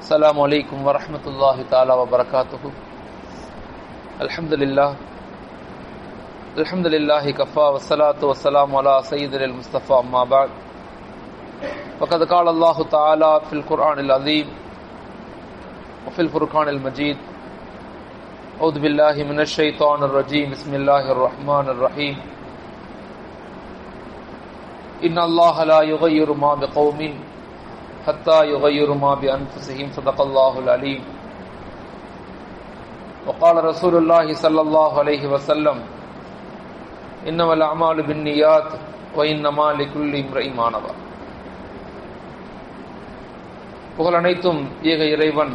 السلام عليكم ورحمة الله تعالى وبركاته. الحمد لله كفى والصلاة والسلام على سيد المصطفى أما بعد فقد قال الله تعالى في القرآن العظيم وفي الفرقان المجيد أعوذ بالله من الشيطان الرجيم بسم الله الرحمن الرحيم إن الله لا يغير ما بقوم حتى يغيروا ما بأنفسهم صدق الله العليم. وقال رسول الله صلى الله عليه وسلم إنما الأعمال بالنيات وإنما لكل امرئ ما نوى. புகழ் அனைத்தும் ஏக இறைவன்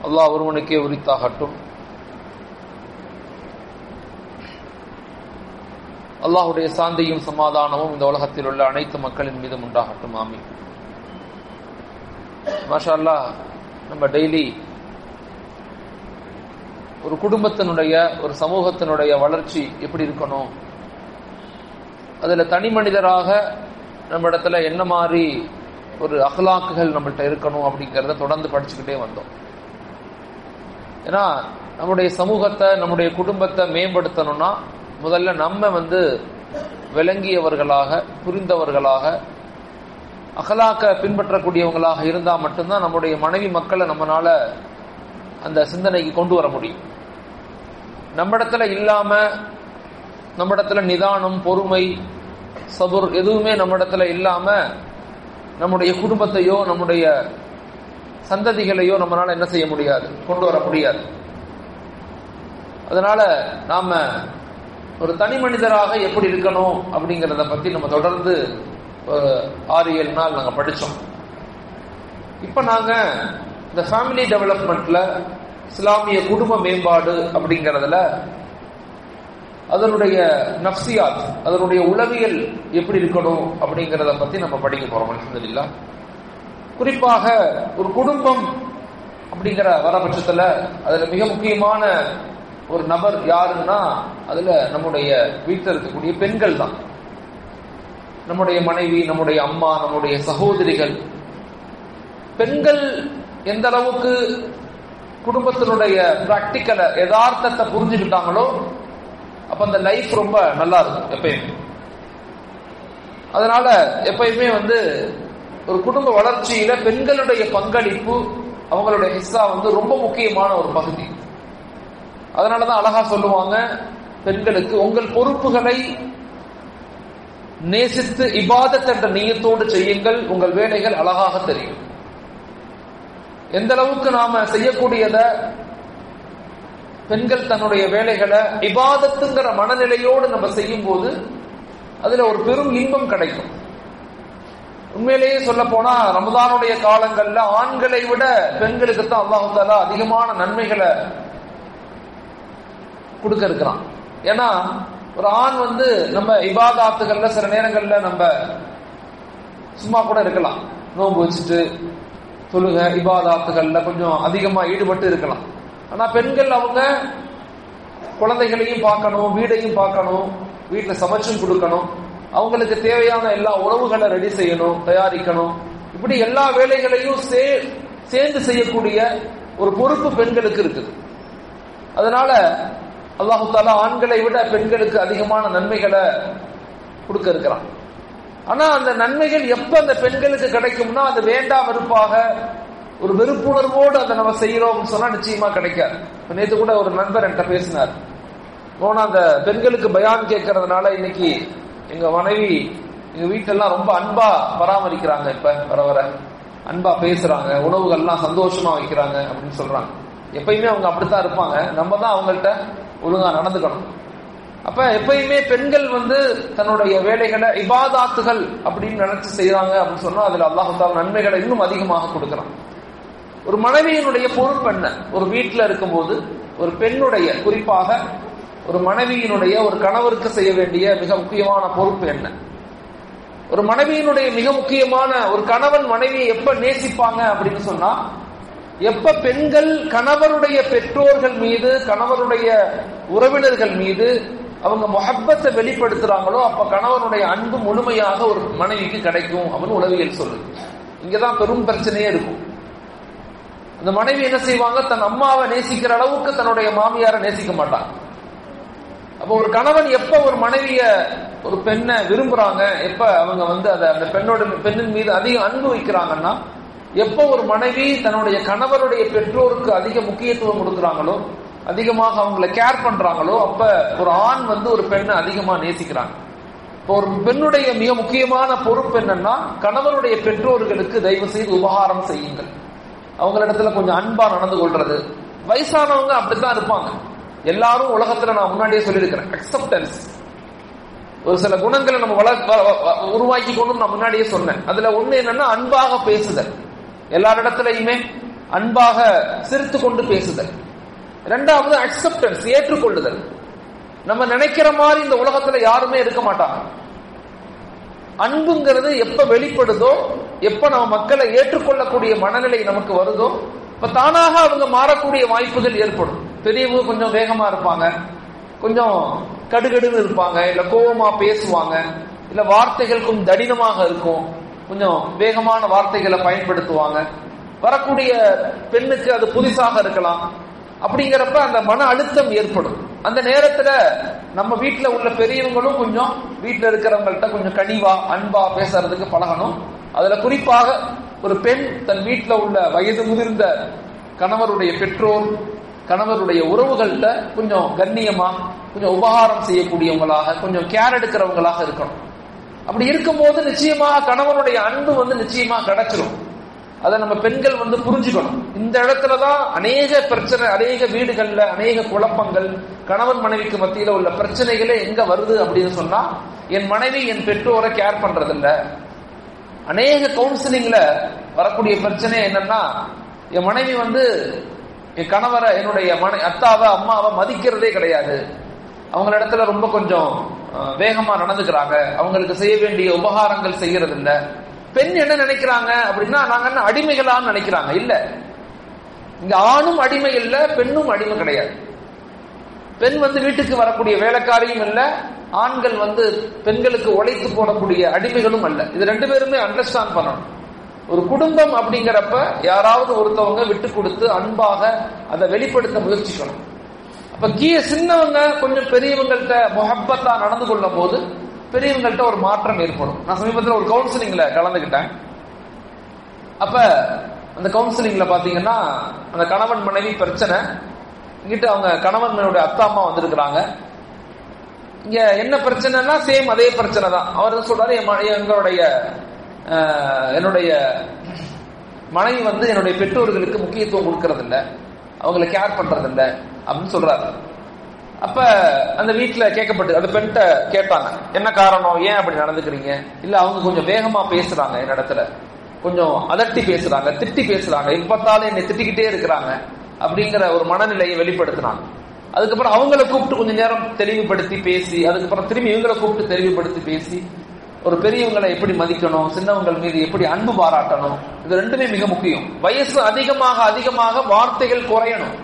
அல்லாஹ் ஒருவனுக்கே உரித்தாகட்டும். அல்லாஹுடைய சாந்தியும் சமாதானமும் இந்த உலகத்தில் உள்ள அனைத்து மக்களின் மீதும் உண்டாகட்டும். ஆமீன். மாஷா அல்லாஹ், நம்ம டெய்லி ஒரு குடும்பத்தினுடைய ஒரு சமூகத்தினுடைய வளர்ச்சி எப்படி இருக்கணும், அதுல தனி மனிதராக நம்ம இடத்துல என்ன மாதிரி ஒரு அஹ்லாக்குகள் நம்மள்கிட்ட இருக்கணும் அப்படிங்கிறத தொடர்ந்து படிச்சுக்கிட்டே வந்தோம். ஏன்னா நம்முடைய சமூகத்தை நம்முடைய குடும்பத்தை மேம்படுத்தணும்னா முதல்ல நம்ம விளங்கியவர்களாக புரிந்தவர்களாக அகலாக்க பின்பற்றக்கூடியவங்களாக இருந்தால் மட்டும்தான் நம்முடைய மனைவி மக்களை நம்மளால அந்த சிந்தனைக்கு கொண்டு வர முடியும். நம்மிடத்துல இல்லாம நம்மிடத்துல நிதானம் பொறுமை சபுர் எதுவுமே நம்மிடத்துல இல்லாம நம்முடைய குடும்பத்தையோ நம்முடைய சந்ததிகளையோ நம்மளால என்ன செய்ய முடியாது, கொண்டு வர முடியாது. அதனால நாம ஒரு தனி மனிதராக எப்படி இருக்கணும் அப்படிங்கிறத பத்தி நம்ம தொடர்ந்து 6-7 நாள் நாங்க படிச்சோம். இப்ப நாங்க இந்த ஃபேமிலி டெவலப்மெண்ட்ல இஸ்லாமிய குடும்ப மேம்பாடு அப்படிங்கறதுல அதனுடைய நஃப்சியாத் அதனுடைய உளவியல் எப்படி இருக்கணும் அப்படிங்கறத பத்தி நம்ம படிக்க போறோம். அல்ஹம்துலில்லாஹ். குறிப்பாக ஒரு குடும்பம் அப்படிங்கிற வரபட்சத்துல அதுல மிக முக்கியமான ஒரு நபர் யாருன்னா அதுல நம்முடைய வீட்டில் இருக்கக்கூடிய பெண்கள் தான். நம்முடைய மனைவி, நம்முடைய அம்மா, நம்முடைய சகோதரிகள். பெண்கள் எந்த அளவுக்கு குடும்பத்தினுடைய பிராக்டிக்கல யதார்த்தத்தை புரிஞ்சுக்கிட்டாங்களோ அப்ப அந்த லைஃப் ரொம்ப நல்லா இருக்கும் எப்பயுமே. அதனால எப்பயுமே ஒரு குடும்ப வளர்ச்சியில பெண்களுடைய பங்களிப்பு அவங்களுடைய ஹிஸ்ஸா ரொம்ப முக்கியமான ஒரு பகுதி. அதனாலதான் அழகா சொல்லுவாங்க, பெண்களுக்கு உங்கள் பொறுப்புகளை நேசித்து இபாதத் என்ற நியத்தோடு செய்யுங்கள், உங்கள் வேலைகள் அழகாக தெரியும். எந்த அளவுக்கு நாம செய்யக்கூடியத பெண்கள் தன்னுடைய வேலைகளை இபாதத்துங்கிற மனநிலையோடு நம்ம செய்யும் போது அதுல ஒரு பெரும் இன்பம் கிடைக்கும். உண்மையிலேயே சொல்ல போனா ரமதானுடைய காலங்கள்ல ஆண்களை விட பெண்களுக்கு தான் அல்லாஹ் தஆலா அதிகமான நன்மைகளை கொடுக்க இருக்கிறான். ஏன்னா ஒரு ஆண் நம்ம இபாதாத்துகள்ல சில நேரங்கள்ல நம்ம சும்மா கூட இருக்கலாம், நோன்பு வச்சுட்டு தொழுக இபாதாத்துகள்ல கொஞ்சம் அதிகமா ஈடுபட்டு இருக்கலாம். ஆனா பெண்கள் அவங்க குழந்தைகளையும் பார்க்கணும், வீடையும் பார்க்கணும், வீட்டுல சமைச்சும் கொடுக்கணும், அவங்களுக்கு தேவையான எல்லா உணவுகளை ரெடி செய்யணும், தயாரிக்கணும். இப்படி எல்லா வேலைகளையும் சேர்ந்து செய்யக்கூடிய ஒரு பொறுப்பு பெண்களுக்கு இருக்குது. அதனால அல்லாஹு தஆலா ஆண்களை விட பெண்களுக்கு அதிகமான நன்மைகளை கொடுக்க இருக்கிறான். ஆனா அந்த நன்மைகள் எப்ப அந்த பெண்களுக்கு கிடைக்கும்னா அது வேண்டா வெறுப்பாக ஒரு வெறுப்புணர்வோடு அதை நம்ம செய்யறோம் சொன்னா நிச்சயமா கிடைக்காது. நேற்று கூட ஒரு நண்பர் என்கிட்ட பேசினார். அந்த பெண்களுக்கு பயான் கேட்கறதுனால இன்னைக்கு எங்க மனைவி எங்க வீட்டெல்லாம் ரொம்ப அன்பா பராமரிக்கிறாங்க, இப்ப வர வர அன்பா பேசுறாங்க, உணவுகள்லாம் சந்தோஷமா வைக்கிறாங்க அப்படின்னு சொல்றாங்க. எப்பயுமே அவங்க அப்படித்தான் இருப்பாங்க, நம்ம தான் அவங்கள்ட்ட ஒழுங்கா நடந்துக்கணும். அப்ப எப்பயுமே பெண்கள் தன்னுடைய வேலைகளை இபாதாத்துகள் அப்படின்னு நினைச்சு செய்யறாங்க அப்படின்னு சொன்னா அதுல அல்லாஹ் தஆலா நன்மைகளை இன்னும் அதிகமாக கொடுக்கிறான். ஒரு மனைவியினுடைய பொறுப்பு என்ன? ஒரு வீட்டுல இருக்கும்போது ஒரு பெண்ணுடைய, குறிப்பாக ஒரு மனைவியினுடைய ஒரு கணவருக்கு செய்ய வேண்டிய மிக முக்கியமான பொறுப்பு என்ன? ஒரு மனைவியினுடைய மிக முக்கியமான ஒரு கணவன் மனைவியை எப்ப நேசிப்பாங்க அப்படின்னு சொன்னா எப்ப பெண்கள் கணவருடைய பெற்றோர்கள் மீது, கணவருடைய உறவினர்கள் மீது அவங்க முஹப்பத்தை வெளிப்படுத்துறாங்களோ அப்ப கணவனுடைய அன்பு முழுமையாக ஒரு மனைவிக்கு கிடைக்கும் அப்படின்னு உளவியல் சொல்லுது. இங்கதான் பெரும் பிரச்சனையே இருக்கும். அந்த மனைவி என்ன செய்வாங்க, தன் அம்மாவை நேசிக்கிற அளவுக்கு தன்னுடைய மாமியாரை நேசிக்க மாட்டாங்க. அப்ப ஒரு கணவன் எப்ப ஒரு மனைவிய, ஒரு பெண்ணை விரும்புறாங்க, எப்ப அவங்க அந்த பெண்ணின் மீது அதிக அன்பு வைக்கிறாங்கன்னா, எப்ப ஒரு மனைவி தன்னுடைய கணவருடைய பெற்றோருக்கு அதிக முக்கியத்துவம் கொடுக்குறாங்களோ, அதிகமாக அவங்களை கேர் பண்றாங்களோ, அப்ப ஒரு ஆண் ஒரு பெண்ணை அதிகமா நேசிக்கிறாங்க. இப்போ ஒரு பெண்ணுடைய மிக முக்கியமான பொறுப்பு என்னன்னா, கணவருடைய பெற்றோர்களுக்கு தயவு செய்து உபகாரம் செய்யுங்கள், அவங்களிடத்துல கொஞ்சம் அன்பா நடந்து கொள்றது. வயசானவங்க அப்படித்தான் இருப்பாங்க. எல்லாரும் உலகத்துல நான் முன்னாடியே சொல்லியிருக்கிறேன், அக்செப்டன்ஸ். ஒரு சில குணங்களை நம்ம உருவாக்கி கொண்டு நான் முன்னாடியே சொன்னேன். அதுல ஒண்ணு என்னன்னா அன்பாக பேசுதல், எல்லாரிடத்திலையுமே அன்பாக சிரித்து கொண்டு பேசுதல். இரண்டாவது அக்செப்டன்ஸ், ஏற்றுக்கொள்ளுதல். நம்ம நினைக்கிற மாதிரி இந்த உலகத்துல யாருமே இருக்க மாட்டாங்க. அன்புங்கிறது எப்ப வெளிப்படுதோ, எப்ப நம்ம மக்களை ஏற்றுக்கொள்ளக்கூடிய மனநிலை நமக்கு வருதோ, இப்ப தானாக அவங்க மாறக்கூடிய வாய்ப்புகள் ஏற்படும். பெரியவங்க கொஞ்சம் வேகமா இருப்பாங்க, கொஞ்சம் கடுகடுன்னு இருப்பாங்க, இல்ல கோபமா பேசுவாங்க, இல்ல வார்த்தைகள் கொஞ்சம் தடினமாக இருக்கும், கொஞ்சம் வேகமான வார்த்தைகளை பயன்படுத்துவாங்க. வரக்கூடிய பெண்ணுக்கு அது புதுசாக இருக்கலாம். அப்படிங்கிறப்ப அந்த மன அழுத்தம் ஏற்படும். அந்த நேரத்துல நம்ம வீட்டுல உள்ள பெரியவங்களும் கொஞ்சம் வீட்டுல இருக்கிறவங்கள்ட்ட கொஞ்சம் கனிவா அன்பா பேசுறதுக்கு பழகணும். அதுல குறிப்பாக ஒரு பெண் தன் வீட்டுல உள்ள வயது முதிர்ந்த கணவருடைய பெற்றோர், கணவருடைய உறவுகள்கிட்ட கொஞ்சம் கண்ணியமா, கொஞ்சம் உபகாரம் செய்யக்கூடியவங்களாக, கொஞ்சம் கேர் எடுக்கிறவங்களாக இருக்கணும். அப்படி இருக்கும்போது நிச்சயமாக கணவனுடைய அன்பு நிச்சயமா கிடைச்சிடும். அதை நம்ம பெண்கள் புரிஞ்சுக்கணும். இந்த இடத்துலதான் அநேக பிரச்சனை, அநேக வீடுகள்ல அநேக குழப்பங்கள், கணவன் மனைவிக்கு மத்தியில உள்ள பிரச்சனைகளே எங்க வருது அப்படின்னு சொன்னா, என் மனைவி என் பெற்றோரை கேர் பண்றதில்ல. அநேக கவுன்சிலிங்ல வரக்கூடிய பிரச்சனை என்னன்னா, என் மனைவி என் கணவரை, என்னுடைய அத்தாவை அம்மாவை மதிக்கிறதே கிடையாது, அவங்களிடத்துல ரொம்ப கொஞ்சம் வேகமா நடந்துக்கிறாங்க, அவங்களுக்கு செய்ய வேண்டிய உபகாரங்கள் செய்யறது இல்ல. பெண் என்ன நினைக்கிறாங்க அப்படின்னா, நாங்க என்ன அடிமைகளான்னு நினைக்கிறாங்க. இல்ல, இங்க ஆணும் அடிமை இல்ல, பெண்ணும் அடிமை கிடையாது. பெண் வீட்டுக்கு வரக்கூடிய வேலைக்காரியும் இல்ல, ஆண்கள் பெண்களுக்கு உழைத்து போடக்கூடிய அடிமைகளும் அல்ல. இது ரெண்டு பேருமே அண்டர்ஸ்டாண்ட் பண்ணணும். ஒரு குடும்பம் அப்படிங்கிறப்ப யாராவது ஒருத்தவங்க விட்டு கொடுத்து அன்பாக அதை வெளிப்படுத்த முயற்சிக்கணும். அப்ப சின்னவங்க கொஞ்சம் பெரியவங்கள்ட்ட முஹப்பத்தா நடந்து கொள்ளும் போது பெரியவங்கள்ட்ட ஒரு மாற்றம் ஏற்படும். நான் சமீபத்தில் ஒரு கவுன்சிலிங்ல கலந்துக்கிட்டேன். அப்ப அந்த கவுன்சிலிங்ல பாத்தீங்கன்னா, அந்த கணவன் மனைவி பிரச்சனை, இங்கிட்ட அவங்க கணவன் மனைவியோட அத்தா அம்மா வந்திருக்கிறாங்க. இங்க என்ன பிரச்சனைனா சேம் அதே பிரச்சனை தான். அவர் சொல்றாரு, என்னுடைய மனைவி என்னுடைய பெற்றோர்களுக்கு முக்கியத்துவம் கொடுக்கறது இல்ல, அவங்களை கேர் பண்றது இல்ல அப்படின்னு சொல்றாரு. அப்ப அந்த வீட்டுல கேட்கப்பட்டு அந்த பெண்கிட்ட கேட்டாங்க, என்ன காரணம், ஏன் அப்படி நடந்துக்கிறீங்க? இல்ல அவங்க கொஞ்சம் வேகமா பேசுறாங்க, என் இடத்துல கொஞ்சம் அதட்டி பேசுறாங்க, திட்டி பேசுறாங்க, இப்பத்தாலும் என்னை திட்டிக்கிட்டே இருக்கிறாங்க அப்படிங்கிற ஒரு மனநிலையை வெளிப்படுத்தினாங்க. அதுக்கப்புறம் அவங்கள கூப்பிட்டு கொஞ்ச நேரம் தெளிவுபடுத்தி பேசி, அதுக்கப்புறம் திரும்பி இவங்களை கூப்பிட்டு தெளிவுபடுத்தி பேசி, ஒரு பெரியவங்களை எப்படி மதிக்கணும், சின்னவங்கள் மீது எப்படி அன்பு பாராட்டணும், இது ரெண்டுமே மிக முக்கியம். வயசு அதிகமாக அதிகமாக வார்த்தைகள் குறையணும்.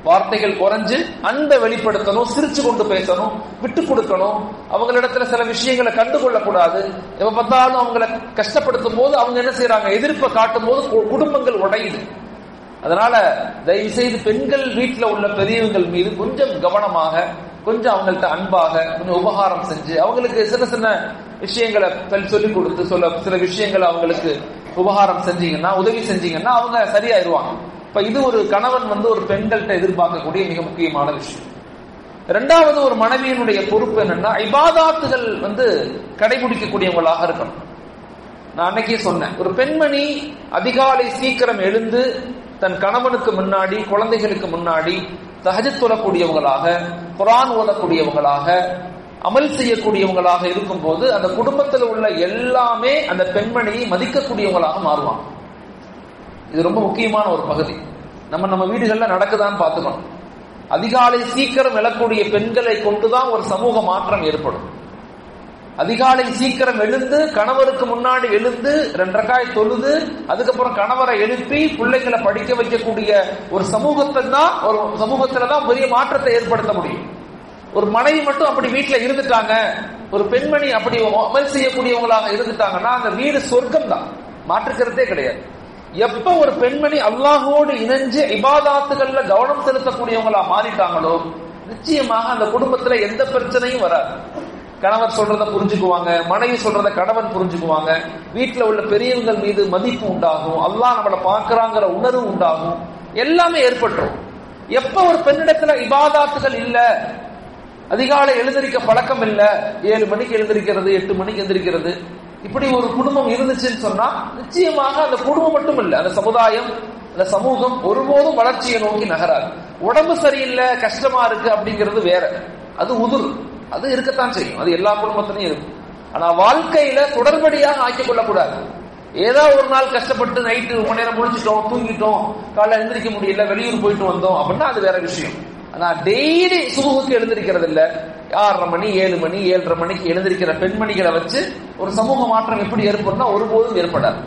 வார்த்தைகள் குறைஞ்சு அன்பை வெளிப்படுத்தணும், சிரிச்சு கொண்டு பேசணும், விட்டு கொடுக்கணும். அவங்களிடத்துல சில விஷயங்களை கண்டுகொள்ளக்கூடாது. எப்ப பார்த்தாலும் அவங்களை கஷ்டப்படுத்தும் போது அவங்க என்ன செய்யறாங்க, எதிர்ப்பை காட்டும் போது குடும்பங்கள் உடையுது. அதனால தயவு செய்து பெண்கள் வீட்டுல உள்ள பெரியவங்கள் மீது கொஞ்சம் கவனமாக, கொஞ்சம் அவங்கள்ட்ட அன்பாக, கொஞ்சம் உபகாரம் செஞ்சு, அவங்களுக்கு சின்ன சின்ன விஷயங்களை சொல்லிக் கொடுத்து, சில விஷயங்களை அவங்களுக்கு உபகாரம் செஞ்சீங்கன்னா, உதவி செஞ்சீங்கன்னா அவங்க சரியாயிருவாங்க. இப்ப இது ஒரு கணவன் ஒரு பெண்கள்கிட்ட எதிர்பார்க்கக்கூடிய மிக முக்கியமான விஷயம். இரண்டாவது, ஒரு மனைவியினுடைய பொறுப்பு என்னன்னா, இபாதாத்துகள் கடைபிடிக்கக்கூடியவங்களாக இருக்கணும். நான் அன்னைக்கே சொன்னேன், ஒரு பெண்மணி அதிகாலை சீக்கிரம் எழுந்து தன் கணவனுக்கு முன்னாடி, குழந்தைகளுக்கு முன்னாடி தஹஜ்ஜுத் தொழக்கூடியவங்களாக, குர்ஆன் ஓதக்கூடியவங்களாக, அமல் செய்யக்கூடியவங்களாக இருக்கும் போது அந்த குடும்பத்தில் உள்ள எல்லாமே அந்த பெண்மணியை மதிக்கக்கூடியவங்களாக மாறுவாங்க. இது ரொம்ப முக்கியமான ஒரு பகுதி. நம்ம வீடுகள்ல நடக்குதான்னு பார்த்துக்கணும். அதிகாலை சீக்கிரம் எழக்கூடிய பெண்களை கொண்டுதான் ஒரு சமூக மாற்றம் ஏற்படும். அதிகாலை சீக்கிரம் எழுந்து கணவருக்கு முன்னாடி எழுந்து 2 ரக்காய் தொழுது அதுக்கப்புறம் கணவரை எழுப்பி பிள்ளைங்களை படிக்க வைக்கக்கூடிய ஒரு சமூகத்துலதான் பெரிய மாற்றத்தை ஏற்படுத்த முடியும். ஒரு மனைவி மட்டும் அப்படி வீட்டுல இருந்துட்டாங்க, ஒரு பெண்மணி அப்படி அமல் செய்யக்கூடியவங்களாக இருந்துட்டாங்கன்னா அந்த வீடு சொர்க்கம் தான், மாற்றுக்கிறதே கிடையாது. எப்ப ஒரு பெண்மணி அல்லாஹோடு இணைஞ்சு இபாதாத்துகள்ல கவனம் செலுத்தக்கூடியவங்களா மாறிட்டாங்களோ நிச்சயமாக அந்த குடும்பத்துல எந்த பிரச்சனையும் வராது. கணவர் சொல்றத புரிஞ்சுக்குவாங்க, மனைவி சொல்றத கணவன் புரிஞ்சுக்குவாங்க, வீட்டுல உள்ள பெரியவங்கள் மீது மதிப்பு உண்டாகும், அல்லாஹ் நம்மளை பார்க்கறாங்கிற உணர்வு உண்டாகும், எல்லாமே ஏற்பட்டுரும். எப்ப ஒரு பெண்ணிடத்துல இபாதாத்துகள் இல்ல, அதிகாலை எழுந்திருக்க பழக்கம் இல்ல, 7 மணிக்கு எழுந்திருக்கிறது, 8 மணிக்கு எழுந்திருக்கிறது, இப்படி ஒரு குடும்பம் இருந்துச்சுன்னு சொன்னா நிச்சயமாக அந்த குடும்பம் மட்டும் இல்ல, அந்த சமுதாயம், அந்த சமூகம் ஒருபோதும் வளர்ச்சியை நோக்கி நகராது. உடம்பு சரியில்லை, கஷ்டமா இருக்கு அப்படிங்கிறது வேற, அது உதுர், அது இருக்கத்தான் செய்யும், அது எல்லா குடும்பத்திலையும் இருக்கும். ஆனா வாழ்க்கையில தொடர்படியாக ஆக்கிக் கொள்ளக்கூடாது. ஏதோ ஒரு நாள் கஷ்டப்பட்டு நைட்டு ரொம்ப நேரம் முடிச்சிட்டோம், தூங்கிட்டோம், காலைல எழுந்திருக்க முடியல, வெளியூர் போயிட்டு வந்தோம் அப்படின்னா அது வேற விஷயம். ஆனா டெய்லி சுபுக்கு எழுந்திருக்கிறது இல்ல, 6:30 மணி 7 மணி 7:30 மணிக்கு எழுந்திருக்கிற பெண்மணிகளை வச்சு ஒரு சமூக மாற்றம் எப்படி ஏற்படும்னா ஒருபோதும் ஏற்படாது.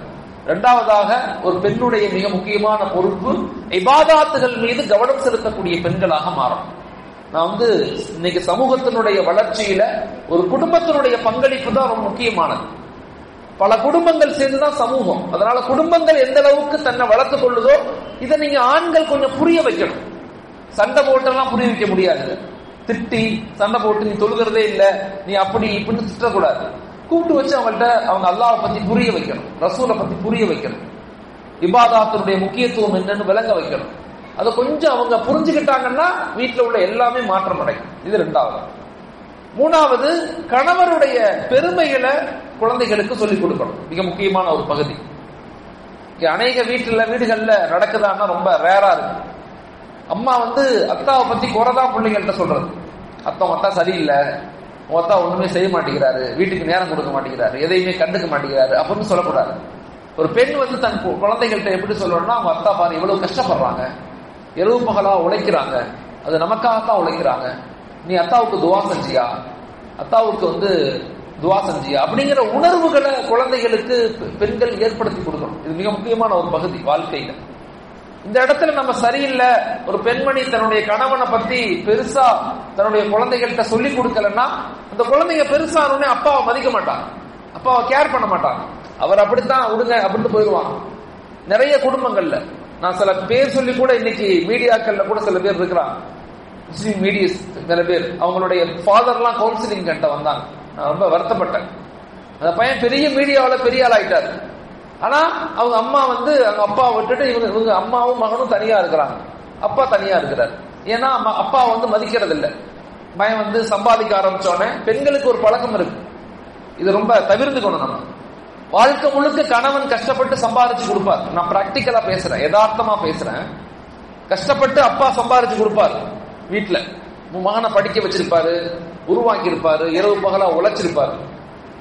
இரண்டாவதாக ஒரு பெண்ணுடைய மிக முக்கியமான பொறுப்பு இபாதாத்துகள் மீது கவனம் செலுத்தக்கூடிய பெண்களாக மாறும். நான் இன்னைக்கு சமூகத்தினுடைய வளர்ச்சியில ஒரு குடும்பத்தினுடைய பங்களிப்பு தான் ரொம்ப முக்கியமானது. பல குடும்பங்கள் சேர்ந்துதான் சமூகம். அதனால குடும்பங்கள் எந்த அளவுக்கு தன்னை வளர்த்துக் கொள்ளுதோ இதை நீங்க ஆண்கள் கொஞ்சம் புரிய வைக்கணும். சண்டை போட்டெல்லாம் புரிய வைக்க முடியாது. திட்டி சண்டை போட்டு நீ தொழுகிறதே இல்ல, நீ அப்படி இப்படின்னு திட்டக்கூடாது. கூப்பிட்டு வச்சு அவங்கள்ட்ட அவங்க அல்லாஹ்வை பத்தி புரிய வைக்கணும், ரசூலை பத்தி புரிய வைக்கணும், இபாதாத்தினுடைய முக்கியத்துவம் என்னன்னு விளங்க வைக்கணும். அதை கொஞ்சம் அவங்க புரிஞ்சுக்கிட்டாங்கன்னா வீட்டுல உள்ள எல்லாமே மாற்றம் அடையும். இது 2வது. 3வது, கணவருடைய பெருமைகளை குழந்தைகளுக்கு சொல்லிக் கொடுக்கணும். மிக முக்கியமான ஒரு பகுதி. அநேக வீடுகள்ல நடக்குதான்னா ரொம்ப ரேரா இருக்கு. அம்மா அத்தாவை பத்தி குறைதான் பிள்ளைங்கள்ட்ட சொல்றது. அத்தா சரியில்லை, உங்க அத்தா ஒண்ணுமே செய்ய மாட்டேங்கிறாரு, வீட்டுக்கு நேரம் கொடுக்க மாட்டேங்கிறாரு, எதையுமே கண்டுக்க மாட்டேங்கிறாரு அப்படின்னு சொல்லக்கூடாது. ஒரு பெண் தன் குழந்தைகள்கிட்ட எப்படி சொல்லணும்னா, அவங்க அத்தா பாரு எவ்வளவு கஷ்டப்படுறாங்க, இரவு பகலா உழைக்கிறாங்க, அது நமக்காகத்தான் உழைக்கிறாங்க, நீ அத்தாவுக்கு துவா செஞ்சியா, அத்தாவுக்கு துவா செஞ்சியா அப்படிங்கிற உணர்வுகளை குழந்தைகளுக்கு பெண்கள் ஏற்படுத்தி கொடுக்கணும். இது மிக முக்கியமான ஒரு பகுதி வாழ்க்கையில. இந்த இடத்துல நம்ம சரியில்லை, ஒரு பெண்மணி தன்னுடைய கணவனை பத்தி பெருசா தன்னுடைய குழந்தைகள்கிட்ட சொல்லி கொடுக்கலன்னா அந்த குழந்தைங்க பெருசா அப்பாவை மதிக்க மாட்டாங்க, அப்பாவை கேர் பண்ண மாட்டாங்க, அவர் அப்படித்தான் விடுங்க அப்படின்னு போயிடுவாங்க. நிறைய குடும்பங்கள்ல நான் சில பேர் சொல்லி கூட இன்னைக்கு மீடியாக்கள்ல கூட சில பேர் இருக்கிறாங்க, முஸ்லீம் மீடியஸ் சில பேர், அவங்களுடைய ஃபாதர்லாம் கவுன்சிலிங் கிட்ட வந்தாங்க. நான் ரொம்ப வருத்தப்பட்டேன். அந்த பையன் பெரிய மீடியாவில் பெரிய ஆள் ஆயிட்டாரு. ஆனா அவங்க அம்மா அவங்க அப்பாவை விட்டுட்டு இவங்க அம்மாவும் மகனும் தனியா இருக்கிறாங்க, அப்பா தனியா இருக்கிறார். ஏன்னா அப்பா மதிக்கிறது இல்லை. பையன் சம்பாதிக்க ஆரம்பிச்சோடனே பெண்களுக்கு ஒரு பழக்கம் இருக்கு, இது ரொம்ப தவிர்த்துக்கணும். நம்ம வாழ்க்கை முழுக்க கணவன் கஷ்டப்பட்டு சம்பாதிச்சு கொடுப்பார். நான் பிராக்டிக்கலா பேசுறேன், யதார்த்தமா பேசுறேன். கஷ்டப்பட்டு அப்பா சம்பாதிச்சு கொடுப்பார், வீட்டுல மகனை படிக்க வச்சிருப்பாரு, உருவாக்கி இருப்பாரு, இரவு பகலா உழைச்சிருப்பாரு.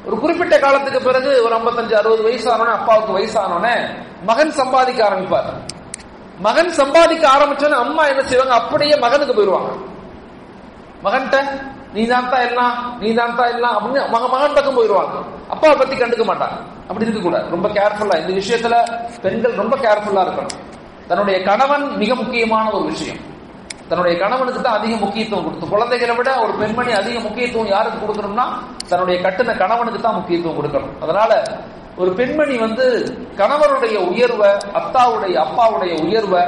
ஒரு குறிப்பிட்ட காலத்துக்கு பிறகு ஒரு 55-60 வயசு ஆனோடனே, அப்பாவுக்கு வயசானோடனே மகன் சம்பாதிக்க ஆரம்பிப்பார். மகன் சம்பாதிக்க ஆரம்பிச்சோன்னு அம்மா என்ன செய்வாங்க, அப்படியே மகனுக்கு போயிடுவாங்க. மகன்கிட்ட நீ தான் எல்லாம் அப்படின்னு மகன் பக்கம் போயிடுவாங்க. அப்பாவை பத்தி கண்டுக்க மாட்டாங்க. அப்படி இருக்க கூடாது. ரொம்ப கேர்ஃபுல்லா இந்த விஷயத்துல பெண்கள் ரொம்ப கேர்ஃபுல்லா இருக்கணும். தன்னுடைய கணவன் மிக முக்கியமான ஒரு விஷயம். தன்னுடைய கணவனுக்கு தான் அதிக முக்கியத்துவம் கொடுத்து, குழந்தைகளை விட ஒரு பெண்மணி அதிக முக்கியத்துவம் யாருக்கு கொடுக்கணும்னா தன்னுடைய கட்டின கணவனுக்கு தான் முக்கியத்துவம் கொடுக்கணும். அதனால ஒரு பெண்மணி கணவனுடைய உயர்வை, அப்பாவுடைய உயர்வை,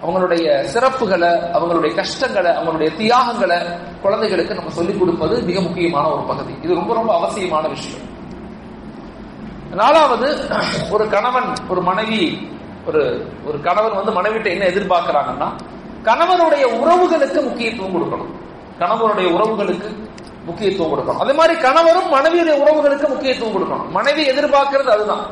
அவங்களுடைய சிறப்புகளை, அவங்களுடைய கஷ்டங்களை, அவங்களுடைய தியாகங்களை குழந்தைகளுக்கு நம்ம சொல்லிக் கொடுப்பது மிக முக்கியமான ஒரு பகுதி. இது ரொம்ப ரொம்ப அவசியமான விஷயம். 4வது, ஒரு கணவன் ஒரு மனைவி ஒரு கணவன் மனைவிட்ட என்ன எதிர்பார்க்கிறாங்கன்னா, கணவனுடைய உறவுகளுக்கு முக்கியத்துவம் கொடுக்கணும். கணவனுடைய உறவுகளுக்கு முக்கியத்துவம் கொடுக்கணும். அதே மாதிரி கணவரும் மனைவியுடைய உறவுகளுக்கு முக்கியத்துவம் கொடுக்கணும். மனைவி எதிர்பார்க்கிறது அதுதான்.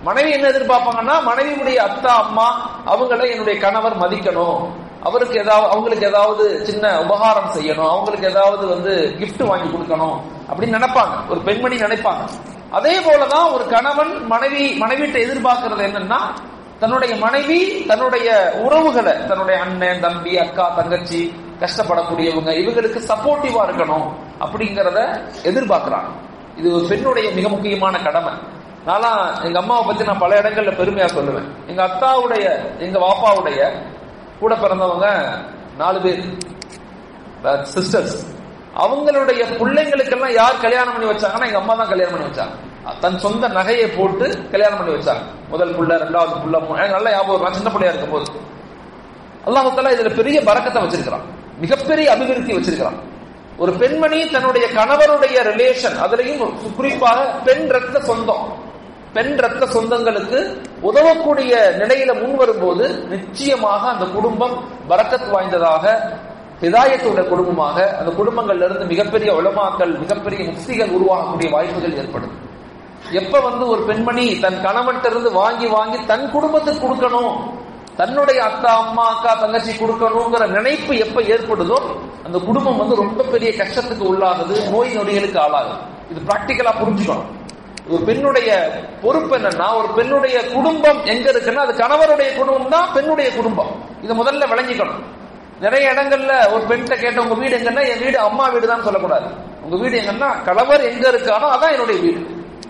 மனைவி என்ன எதிர்பார்ப்பாங்கன்னா, மனைவியுடைய அத்தா அம்மா அவங்களை என்னுடைய கணவர் மதிக்கணும், அவங்களுக்கு ஏதாவது சின்ன உபகாரம் செய்யணும், அவங்களுக்கு ஏதாவது கிஃப்ட் வாங்கி கொடுக்கணும் அப்படின்னு நினைப்பாங்க, ஒரு பெண்மணி நினைப்பாங்க. அதே போலதான் ஒரு கணவன் மனைவிட்ட எதிர்பார்க்கிறது என்னன்னா, தன்னுடைய மனைவி தன்னுடைய உறவுகளை, தன்னுடைய அண்ணன் தம்பி அக்கா தங்கச்சி கஷ்டப்படக்கூடியவங்க இவங்களுக்கு சப்போர்ட்டிவா இருக்கணும் அப்படிங்கறத எதிர்பார்க்கிறாங்க. இது ஒரு பெண்ணுடைய மிக முக்கியமான கடமை. நான்லாம் எங்க அம்மாவை பத்தி நான் பல இடங்கள்ல பெருமையா சொல்லுவேன். எங்க அத்தாவுடைய எங்க வாப்பாவுடைய கூட பிறந்தவங்க 4 பேர் சிஸ்டர்ஸ். அவங்களுடைய பிள்ளைங்களுக்கெல்லாம் யார் கல்யாணம் பண்ணி வச்சாங்கன்னா எங்க அம்மா தான் கல்யாணம் பண்ணி வச்சாங்க. தன் சொந்த நகையை போட்டு கல்யாணம் பண்ணி வச்சாங்க. முதல் புள்ள, 2வது புள்ள, எனக்கு நல்ல ஞாபகம். சின்ன பிள்ளையா இருக்கும் போது அல்லாஹ் தஆலா இதுல பெரிய பரக்கத்தை வச்சிருக்கிறான், மிகப்பெரிய அபிவிருத்தி வச்சிருக்கிறான். ஒரு பெண்மணி தன்னுடைய கணவருடைய ரிலேஷன், அதுலயும் குறிப்பாக பெண் ரத்த சொந்தம், பெண் ரத்த சொந்தங்களுக்கு உதவக்கூடிய நிலையில முன் வரும்போது நிச்சயமாக அந்த குடும்பம் பரக்கத் வாய்ந்ததாக, ஹிதாயத்துடைய குடும்பமாக, அந்த குடும்பங்கள்ல இருந்து மிகப்பெரிய உலமாக்கள், மிகப்பெரிய முஃப்திகள் உருவாகக்கூடிய வாய்ப்புகள் ஏற்படும். எப்ப ஒரு பெண்மணி தன் கணவன்கிட்ட இருந்து வாங்கி வாங்கி தன் குடும்பத்துக்கு கொடுக்கணும், தன்னுடைய அக்கா, அம்மா, அக்கா, தங்கச்சி கொடுக்கணுங்கிற நினைப்பு எப்ப ஏற்படுதோ அந்த குடும்பம் ரொம்ப பெரிய கஷ்டத்துக்கு உள்ளாகுது, நோய் நொடிகளுக்கு ஆளாகுது. இது பிராக்டிக்கலா புரிஞ்சுக்கணும். ஒரு பெண்ணுடைய பொறுப்பு என்னன்னா, ஒரு பெண்ணுடைய குடும்பம் எங்க இருக்குன்னா அது கணவருடைய குடும்பம் தான் பெண்ணுடைய குடும்பம். இதை முதல்ல விளங்கிக்கணும். நிறைய இடங்கள்ல ஒரு பெண்கிட்ட கேட்ட உங்க வீடு எங்கன்னா, என் வீடு அம்மா வீடு தான் சொல்லக்கூடாது. உங்க வீடு எங்கன்னா கணவர் எங்க இருக்கானோ அதான் என்னுடைய வீடு,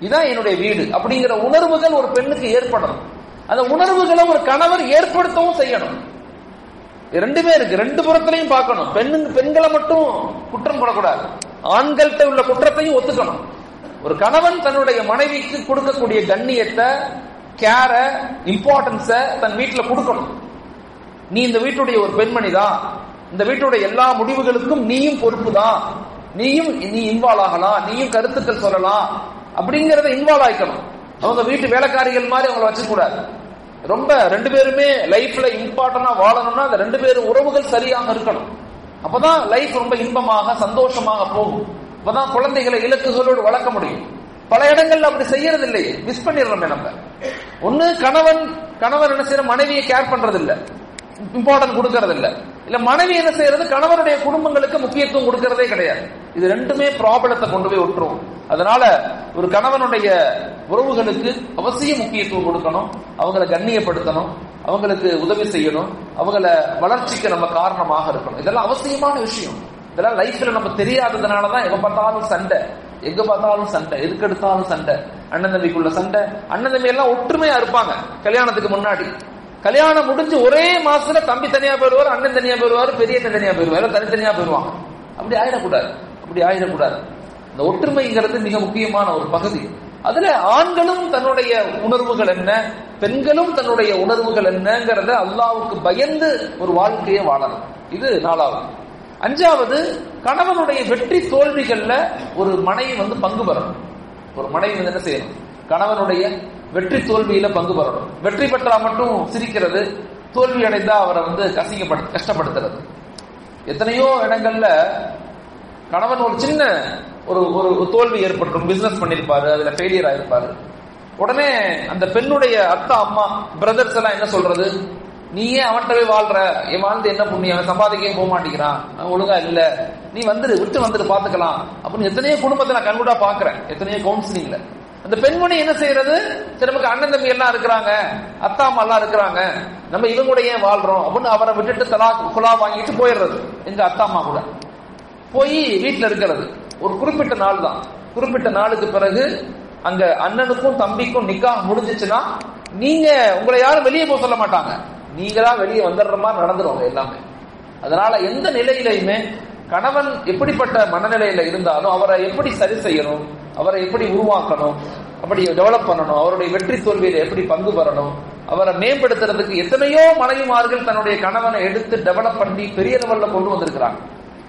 இதான் என்னுடைய வீடு அப்படிங்கிற உணர்வுகள் ஒரு பெண்ணுக்கு ஏற்படணும். அந்த உணர்வுகளை ஒரு கணவர் ஏற்படுத்தவும் செய்யணும். ரெண்டுமே இருக்கு, ரெண்டு புறத்திலையும் பார்க்கணும். பெண்களை மட்டும் குற்றம் போடக்கூடாது, ஆண்கள்கிட்ட உள்ள குற்றத்தையும் ஒத்துக்கணும். ஒரு கணவன் தன்னுடைய மனைவிக்கு கொடுக்கக்கூடிய கண்ணியத்தை, கேர, இம்பார்ட்டன்ஸ தன் வீட்டுல கொடுக்கணும். நீ இந்த வீட்டுடைய ஒரு பெண்மணி தான், இந்த வீட்டுடைய எல்லா முடிவுகளுக்கும் நீயும் பொறுப்பு தான், நீ இன்வால்வ் ஆகலாம், நீயும் கருத்துக்கள் சொல்லலாம் அப்படிங்கறத இன்வால்வ் ஆயிக்கணும். அவங்க வீட்டு வேலைக்காரிகள் மாதிரி அவங்களை வச்சுக்க கூடாது. ரொம்ப 2 பேருமே லைஃப்ல இம்பார்ட்டன்டா வாழணும்னா அந்த 2 பேரும் உறவுகள் சரியாக இருக்கணும். அப்பதான் லைஃப் ரொம்ப இன்பமாக சந்தோஷமாக போகும். அப்பதான் குழந்தைகளை இலக்குகளோடு வளர்க்க முடியும். பல இடங்கள்ல அப்படி செய்யறது இல்லையே, மிஸ் பண்ணிடுறோமே நம்ம. ஒண்ணு கணவர் என்ன செய்யற, மனைவியை கேர் பண்றது இல்ல, இம்பார்ட்டன்ட் கொடுக்கறது இல்ல மனைவி என்ன செய்யறது, கணவருடைய குடும்பங்களுக்கு முக்கியத்துவம் கொடுக்கறதே கிடையாது. இது ரெண்டுமே ப்ராப்ளத்தை கொண்டு போய் விட்டுரும். அதனால ஒரு கணவனுடைய உறவுகளுக்கு அவசியம் முக்கியத்துவம் கொடுக்கணும், அவங்களை கண்ணியப்படுத்தணும், அவங்களுக்கு உதவி செய்யணும், அவங்கள வளர்ச்சிக்கு நம்ம காரணமாக இருக்கணும். இதெல்லாம் அவசியமான விஷயம். இதெல்லாம் லைஃப்ல நம்ம தெரியாததுனாலதான் எங்க பார்த்தாலும் சண்டை, எதுக்கு எடுத்தாலும் சண்டை, அண்ணன் தம்பிக்குள்ள சண்டை. அண்ணன் தம்பி எல்லாம் ஒற்றுமையா இருப்பாங்க கல்யாணத்துக்கு முன்னாடி. கல்யாணம் முடிஞ்சு ஒரே மாசத்துல தம்பி தனியா போயிடுவார், அண்ணன் தனியா போயிடுவாரு, பெரிய தனியா போயிடுவாரு, தனித்தனியா போயிடுவாங்க. அப்படி ஆயிடக்கூடாது. இந்த ஒற்றுமைங்கிறது மிக முக்கியமான ஒரு பகுதி. அதுல ஆண்களும் தன்னுடைய உணர்வுகள் என்ன, பெண்களும் தன்னுடைய உணர்வுகள் என்னங்கிறத அல்லாஹ்வுக்கு பயந்து ஒரு வாழ்க்கையை வாழணும். இது 4வது. 5வது, கணவனுடைய வெற்றி தோல்விகள்ல ஒரு மனைவி பங்கு பெறணும். ஒரு மனைவி என்ன செய்யணும், கணவனுடைய வெற்றி தோல்வியில பங்கு பெறணும். வெற்றி பெற்றா மட்டும் சிரிக்கிறது, தோல்வி அடைந்தா அவரை கஷ்டப்படுத்துறது. எத்தனையோ இடங்கள்ல கணவன் ஒரு சின்ன ஒரு தோல்வி ஏற்பட்டுரும், பிசினஸ் பண்ணிருப்பாரு, அதுல ஃபெயிலியர் ஆயிருப்பாரு. உடனே அந்த பெண்ணுடைய அத்தா, அம்மா, பிரதர்ஸ் எல்லாம் என்ன சொல்றது, நீ ஏன் அவன்கிட்ட போய் வாழ்ற, என் வாழ்ந்து என்ன புண்ணியம், அவன் சம்பாதிக்கவே போக மாட்டேங்கிறான், ஒழுங்கா இல்ல, நீ விட்டு பாத்துக்கலாம் அப்படின்னு எத்தனையோ குடும்பத்தை நான் கண்கூடா பாக்குறேன், எத்தனையோ கவுன்சிலிங்ல. அந்த பெண்மணி என்ன செய்யறது, சரி நமக்கு அண்ணன் தம்பி எல்லாம் இருக்கிறாங்க, அத்தா அம்மா எல்லாம் இருக்கிறாங்க, நம்ம இவங்க கூட ஏன் வாழ்றோம் அப்படின்னு அவரை விட்டுட்டு குலா வாங்கிட்டு போயிடுறது. எங்க அத்தா அம்மா கூட போய் வீட்டுல இருக்கிறது. ஒரு குறிப்பிட்ட நாள் தான், குறிப்பிட்ட நாளுக்கு பிறகு அங்க அண்ணனுக்கும் தம்பிக்கும் நிக்காஹ் முடிஞ்சிச்சுன்னா நீங்க உங்களை யாரும் வெளியே போக சொல்ல மாட்டாங்க, நீங்களா வெளியே வந்துடுற மாதிரி நடந்துருவாங்க எல்லாமே. அதனால எந்த நிலையிலையுமே கணவன் எப்படிப்பட்ட மனநிலையில இருந்தாலும் அவரை எப்படி சரி செய்யணும், அவரை எப்படி உருவாக்கணும், அப்படி டெவலப் பண்ணணும், அவருடைய வெற்றி தோல்வியில எப்படி பங்கு பெறணும், அவரை மேம்படுத்துறதுக்கு எத்தனையோ மனைவிமார்கள் தன்னுடைய கணவனை எடுத்து டெவலப் பண்ணி பெரிய லெவல்ல கொண்டு வந்திருக்கிறாங்க.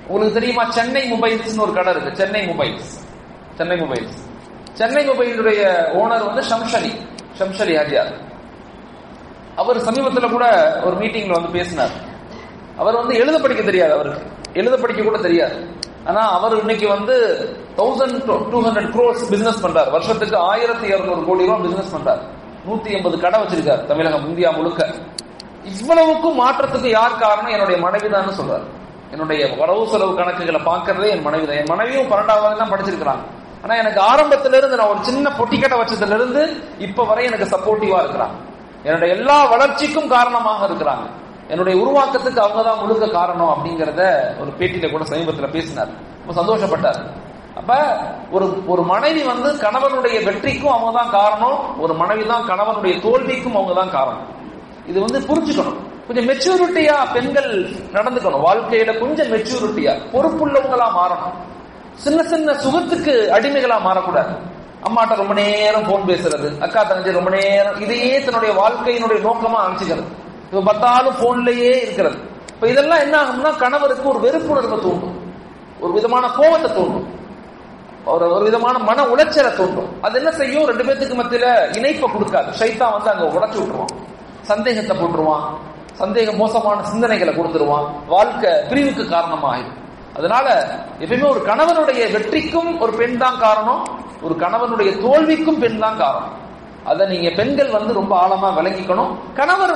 உங்களுக்கு தெரியுமா, சென்னை மொபைல்ஸ் ஒரு கடை இருக்கு, சென்னை மொபைலுடைய ஓனர் ஷம்ஷலி ஹாஜியார். அவர் சமீபத்தில் கூட ஒரு மீட்டிங்ல பேசினார். அவர் எழுத படிக்க தெரியாது, அவருக்கு எழுத படிக்க கூட தெரியாது. ஆனா அவர் இன்னைக்கு 1200 crores பிசினஸ் பண்றார், வருஷத்துக்கு 1200 கோடி ரூபாய் பிசினஸ் பண்றார், 180 கடை வச்சிருக்காரு தமிழகம், இந்தியா முழுக்க. இவ்வளவுக்கும் மாற்றத்துக்கு யார் காரணம், என்னுடைய மனைவிதான் சொல்றாரு. என்னுடைய வரவு செலவு கணக்குகளை பாக்குறதே என் மனைவி தான். என் மனைவியும் 12வது தான் படிச்சிருக்கிறாங்க. ஆனா எனக்கு ஆரம்பத்தில இருந்து, நான் ஒரு சின்ன பொட்டி கடை வச்சதுல இருந்து இப்ப வரை எனக்கு சப்போர்ட்டிவா இருக்கிறாங்க. என்னுடைய எல்லா வளர்ச்சிக்கும் காரணமாக இருக்கிறாங்க. என்னுடைய உருவாக்கத்துக்கு அவங்கதான் முழுக்க காரணம் அப்படிங்கறத ஒரு பேட்டியில கூட சமீபத்தில் பேசினார். ரொம்ப சந்தோஷப்பட்டார். அப்ப ஒரு மனைவி வந்து கணவனுடைய வெற்றிக்கும் அவங்க தான் காரணம், ஒரு மனைவி தான் கணவனுடைய தோல்விக்கும் அவங்க தான் காரணம். இது வந்து புரிஞ்சுக்கணும். கொஞ்சம் மெச்சூரிட்டியா பெண்கள் நடந்துக்கணும். வாழ்க்கையில கொஞ்சம் மெச்சூரிட்டியா பொறுப்புள்ளவங்களா மாறணும். சின்ன சின்ன சுகத்துக்கு அடிமைகளா மாறக்கூடாது. அம்மாட்ட ரொம்ப நேரம் போன் பேசுறது, அக்கா தங்கச்சி ரொம்ப நேரம், இதையே தன்னுடைய வாழ்க்கையினுடைய நோக்கமா அமைச்சுக்கிறது. இப்ப பார்த்தாலும் போன்லயே இருக்கிறது. இப்ப இதெல்லாம் என்ன ஆகும்னா கணவருக்கு ஒரு வெறுப்புணர்வை தூண்டும், ஒரு விதமான கோபத்தை தூண்டும், ஒரு விதமான மன உளைச்சலை தூண்டும். அது என்ன செய்யும், ரெண்டு பேத்துக்கு மத்தியில இணைப்பை கொடுக்காது. ஷைத்தான் வந்து அங்க உடைச்சு விட்டுருவான், சந்தேகத்தை போட்டுருவான், மோசமான சிந்தனைகளை கொடுத்துருவான், வாழ்க்கை பிரிவுக்கு காரணமா ஆயிடும். அதனால எப்பயுமே ஒரு கணவனுடைய வெற்றிக்கும் ஒரு பெண் தான் காரணம், ஒரு கணவனுடைய தோல்விக்கும் பெண் தான் காரணம். அதை நீங்க பெண்கள் வந்து ரொம்ப ஆழமா விளங்கிக்கணும். கணவர்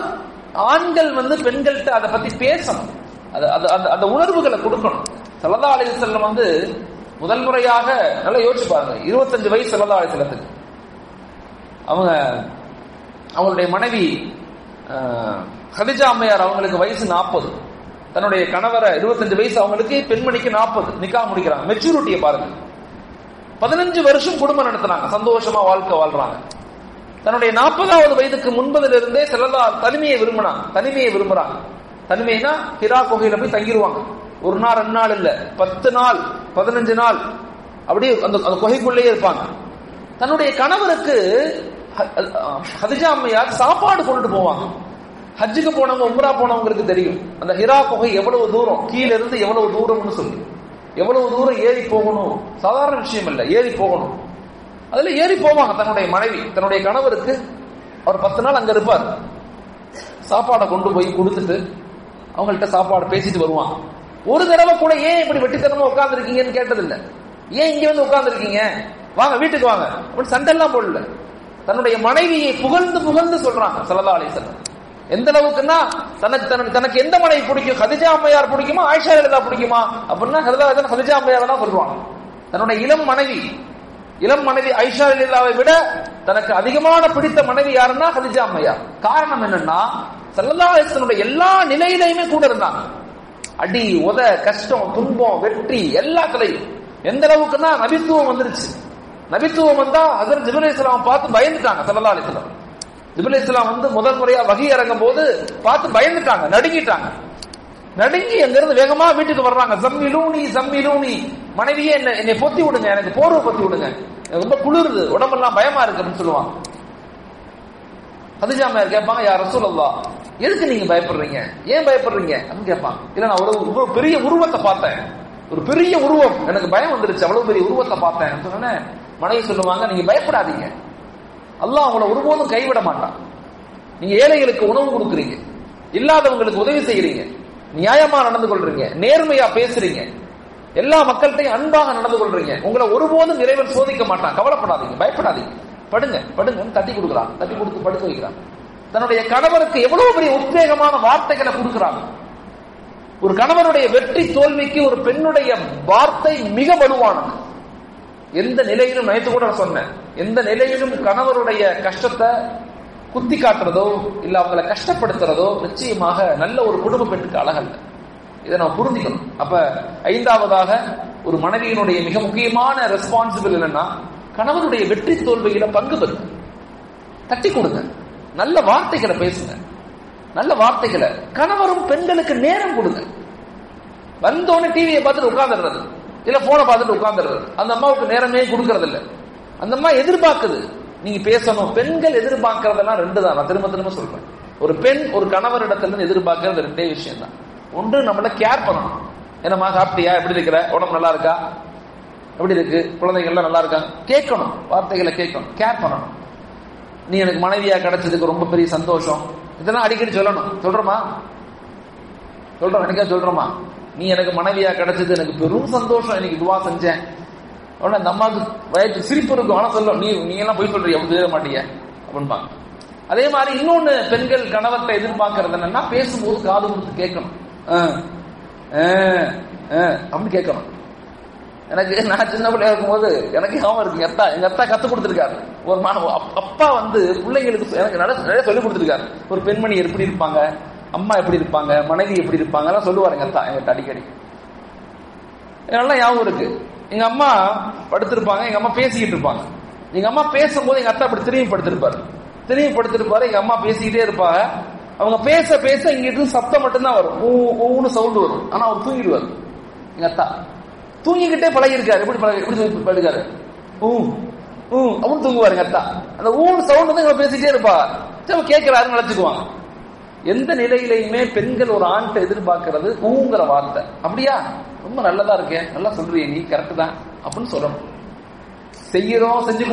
ஆண்கள் வந்து பெண்கள்கிட்ட அதை பத்தி பேசணும், அந்த உணர்வுகளை கொடுக்கணும். ஸல்லல்லாஹு அலைஹி வஸல்லம் வந்து முதல் முறையாக நல்லா யோசிச்சு பாருங்க, 25 வயசு ஸல்லல்லாஹு அலைஹி வஸல்லத்துக்கு. அவங்களுடைய மனைவி கதிஜா அம்மையார் அவங்களுக்கு வயசு 40, தன்னுடைய கணவரை 25 வயசு, அவங்களுக்கு பெண்மணிக்கு 40, நிக்கா முடிக்கிறாங்க. மெச்சூரிட்டியை பாருங்க. 15 வருஷம் குடும்பம் நடத்துறாங்க, சந்தோஷமா வாழ்க்கை வாழ்றாங்க. தன்னுடைய 40வது வயதுக்கு முன்பதிலிருந்தே ஸல்லல்லாஹு தனிமையை விரும்புறாங்க. தனிமைனா ஹிரா குகையில போய் தங்கிடுவாங்க. ஒரு நாள் 2 நாள் இல்ல, 10 நாள் 15 நாள் அப்படியே அந்த குகைக்குள்ளேயே இருப்பாங்க. தன்னுடைய கணவருக்கு கதிஜா அம்மையார் சாப்பாடு கொண்டுட்டு போவாங்க. ஹஜ்ஜுக்கு போனவங்க, உம்ரா போனவங்களுக்கு தெரியும் அந்த ஹிரா குகை எவ்வளவு தூரம், கீழ இருந்து எவ்வளவு தூரம்னு சொல்லி, எவ்வளவு தூரம் ஏறி போகணும், சாதாரண விஷயம் இல்ல, ஏறி போகணும். அதுல ஏறி போவாங்க. தன்னுடைய மனைவி, தன்னுடைய கணவருக்கு அவர் 10 நாள் அங்க இருப்பார். சாப்பாடை கொண்டு போய் கொடுத்துட்டு அவங்கள்ட்ட சாப்பாடு பேசிட்டு வருவாங்க. ஒரு தடவை கூட ஏன் இப்படி வெட்டித்தனமா உட்கார்ந்து இருக்கீங்கன்னு கேட்டதில்லை. ஏன் இங்க வந்து உட்கார்ந்து இருக்கீங்க, வாங்க வீட்டுக்கு வாங்க அப்படின்னு சண்டெல்லாம் போடல. தன்னுடைய மனைவியை புகழ்ந்து சொல்றாங்க ஸல்லல்லாஹு அலைஹி வஸல்லம். எந்த அளவுக்குன்னா தனக்கு எந்த மனைவி பிடிக்கும், கதிஜா அம்மையார் பிடிக்குமா, ஆயிஷா ரலியல்லாஹு பிடிக்குமா அப்படின்னா கதிஜா அம்மையார் தான் சொல்றாங்க. தன்னுடைய இளம் மனைவி ஆயிஷா ரலியல்லாஹை விட தனக்கு அதிகமான பிடித்த மனைவி யாருன்னா கதிஜா அம்மையார். காரணம் என்னன்னா ஸல்லல்லாஹு அலைஹி வஸல்லம் எல்லா நிலையிலையுமே கூட இருந்தாங்க. அடி உத, கஷ்டம், துன்பம், வெற்றி எல்லாத்துலயும். எந்த அளவுக்குன்னா நபித்துவம் வந்துருச்சு. நபித்துவம் வந்தா ஹஜ்ரத் ஜிப்ரீல் அலைஹிஸ்ஸலாம் பார்த்து பயந்துட்டாங்க. ஸல்லல்லாஹு அலைஹி வஸல்லம் ஜிப்ரீல் அலைஹிஸ்ஸலாம் வந்து முதல் முறையா வஹி இறங்கும் போது பார்த்து பயந்துட்டாங்க, நடுங்கிட்டாங்க. நடுங்கி அங்கிருந்து வேகமா வீட்டுக்கு வர்றாங்க. ஜம்மிலூனி, மனைவியே என்னை பொத்தி விடுங்க, எனக்கு போர்வை பொத்தி விடுங்க, ரொம்ப குளிருது, உடம்பெல்லாம் பயமா இருக்கு அப்படின்னு சொல்லுவாங்க. கதிஜா அம்மையார் கேட்பாங்க, யா ரசூலல்லாஹ், எதுக்கு நீங்க பயப்படுறீங்க, ஏன் பயப்படுறீங்க அப்படின்னு கேட்பாங்க. இல்ல நான் ஒரு பெரிய உருவத்தை பார்த்தேன், ஒரு பெரிய உருவம், எனக்கு பயம் வந்துருச்சு, அவ்வளவு பெரிய உருவத்தை பார்த்தேன் சொன்ன மனைவி சொல்லுவாங்க, நீங்க பயப்படாதீங்க, அல்லாஹ் உங்களை ஒருபோதும் கைவிட மாட்டான். நீங்க ஏழைகளுக்கு உணவு கொடுக்குறீங்க, இல்லாதவங்களுக்கு உதவி செய்யறீங்க, நியாயமா நடந்து கொள்றீங்க, நேர்மையா பேசுறீங்க, எல்லா மக்கள்கிட்டையும் அன்பாக நடந்து கொள்றீங்க, உங்களை ஒருபோதும் இறைவன் சோதிக்க மாட்டான், கவலைப்படாதீங்க, பயப்படாதீங்க, படுங்கன்னு தட்டி கொடுக்குறாங்க, தட்டி கொடுத்து படுக்க வைக்கிறாங்க. தன்னுடைய கணவருக்கு எவ்வளவு பெரிய உத்வேகமான வார்த்தைகளை கொடுக்கிறாங்க. ஒரு கணவனுடைய வெற்றி தோல்விக்கு ஒரு பெண்ணுடைய வார்த்தை மிக வலுவானது. எந்த நிலையிலும், நேற்று கூட சொன்னேன், எந்த நிலையிலும் கணவருடைய கஷ்டத்தை குத்தி காட்டுறதோ இல்ல அவங்களை கஷ்டப்படுத்துறதோ நிச்சயமாக நல்ல ஒரு குடும்ப பெண்ணுக்கு அழகல்ல. இதை நம்ம புரிஞ்சுக்கணும். அப்ப 5வதாக ஒரு மனைவியினுடைய மிக முக்கியமான ரெஸ்பான்சிபிள் என்னன்னா, கணவனுடைய வெற்றி தோல்வியில பங்கு பெறுங்க, தட்டி கொடுங்க, நல்ல வார்த்தைகளை பேசுங்க, நல்ல வார்த்தைகளை. கணவரும் பெண்களுக்கு நேரம் கொடுங்க. வந்தோடனே டிவியை பார்த்துட்டு உட்கார்ந்துடுறது, இல்ல போனை பார்த்துட்டு உட்கார்ந்துடுறது. அந்த அம்மாவுக்கு நேரமே கொடுக்கறது இல்ல. அந்த அம்மா எதிர்பார்க்குது நீங்க பேசணும். பெண்கள் எதிர்பார்க்கறதெல்லாம் 2 தான். நான் திரும்ப சொல்றேன். ஒரு பெண் ஒரு கணவரிடத்துல எதிர்பார்க்கறது 2 விஷயம் தான். ஒன்று, நம்மள கேர் பண்ணணும். என்னம்மா சாப்பிட்டியா, எப்படி இருக்கிற, உடம்பு நல்லா இருக்கா, எப்படி இருக்கு, குழந்தைகள் எல்லாம் நல்லா இருக்காங்க, கேட்கணும், வார்த்தைகளை கேட்கணும், கேர் பண்ணணும். நீ எனக்கு மனைவியா கிடைச்சதுக்கு ரொம்ப பெரிய சந்தோஷம், இதெல்லாம் அடிக்கடி சொல்லணும். சொல்றோமா? எனக்கா சொல்றோமா? நீ எனக்கு மனைவியா கிடைச்சது எனக்கு பெரும் சந்தோஷம், எனக்கு துவா செஞ்சேன். உடனே அந்த அம்மாவுக்கு வயது சிரிப்பு இருக்கும், ஆனா சொல்லும், நீ எல்லாம் போய் சொல்றீங்க, அப்படி செய்ய மாட்டீங்க அப்படின்பாங்க. அதே மாதிரி இன்னொன்னு, பெண்கள் கணவர்கிட்ட எதிர்பார்க்கறது என்னன்னா, பேசும்போது காது கொடுத்து கேட்கணும், அப்படின்னு கேட்கணும். நான் சின்ன பிள்ளையா இருக்கும்போது எனக்கு ஞாபகம் இருக்கு, எங்க அத்தா கத்து கொடுத்துருக்காரு. ஒரு அப்பா வந்து பிள்ளைங்களுக்கு எனக்கு நிறைய சொல்லி கொடுத்துருக்காரு. ஒரு பெண்மணி எப்படி இருப்பாங்க, அம்மா எப்படி இருப்பாங்க, மனைவி எப்படி இருப்பாங்க எல்லாம் சொல்லுவாரு எங்க அத்தா எங்கிட்ட அடிக்கடி. இதெல்லாம் ஞாபகம் இருக்கு. எங்க அம்மா படுத்திருப்பாங்க, எங்க அம்மா பேசிக்கிட்டு இருப்பாங்க. எங்க அம்மா பேசும்போது எங்க அத்தா அப்படி திரும்பி படுத்திருப்பாரு. எங்க அம்மா பேசிக்கிட்டே இருப்பாங்க. அவங்க பேச பேச இங்கிட்டு சத்தம் மட்டும்தான் வரும், ஊன்னு சவுண்ட் வரும். ஆனா அவர் தூங்கிடுவார். எங்க அத்தா தூங்கிக்கிட்டே பழகிருக்காரு. எப்படி பழகிருக்காரு? அப்படின்னு தூங்குவாரு எங்க அத்தா. அந்த ஊன்னு சவுண்ட் வந்து இவங்க பேசிட்டே இருப்பா. கேட்கிறாருன்னு நினைச்சுக்குவாங்க. எந்த நிலையிலையுமே பெண்கள் ஒரு ஆண்கிட்ட எதிர்பார்க்கிறது ஊங்கிற வார்த்தை. அப்படியா, ரொம்ப நல்லதா இருக்கேன், நல்லா சொல்றீங்க, நீ கரெக்ட் தான் அப்படின்னு சொல்லணும். செய்யறோம், செஞ்சு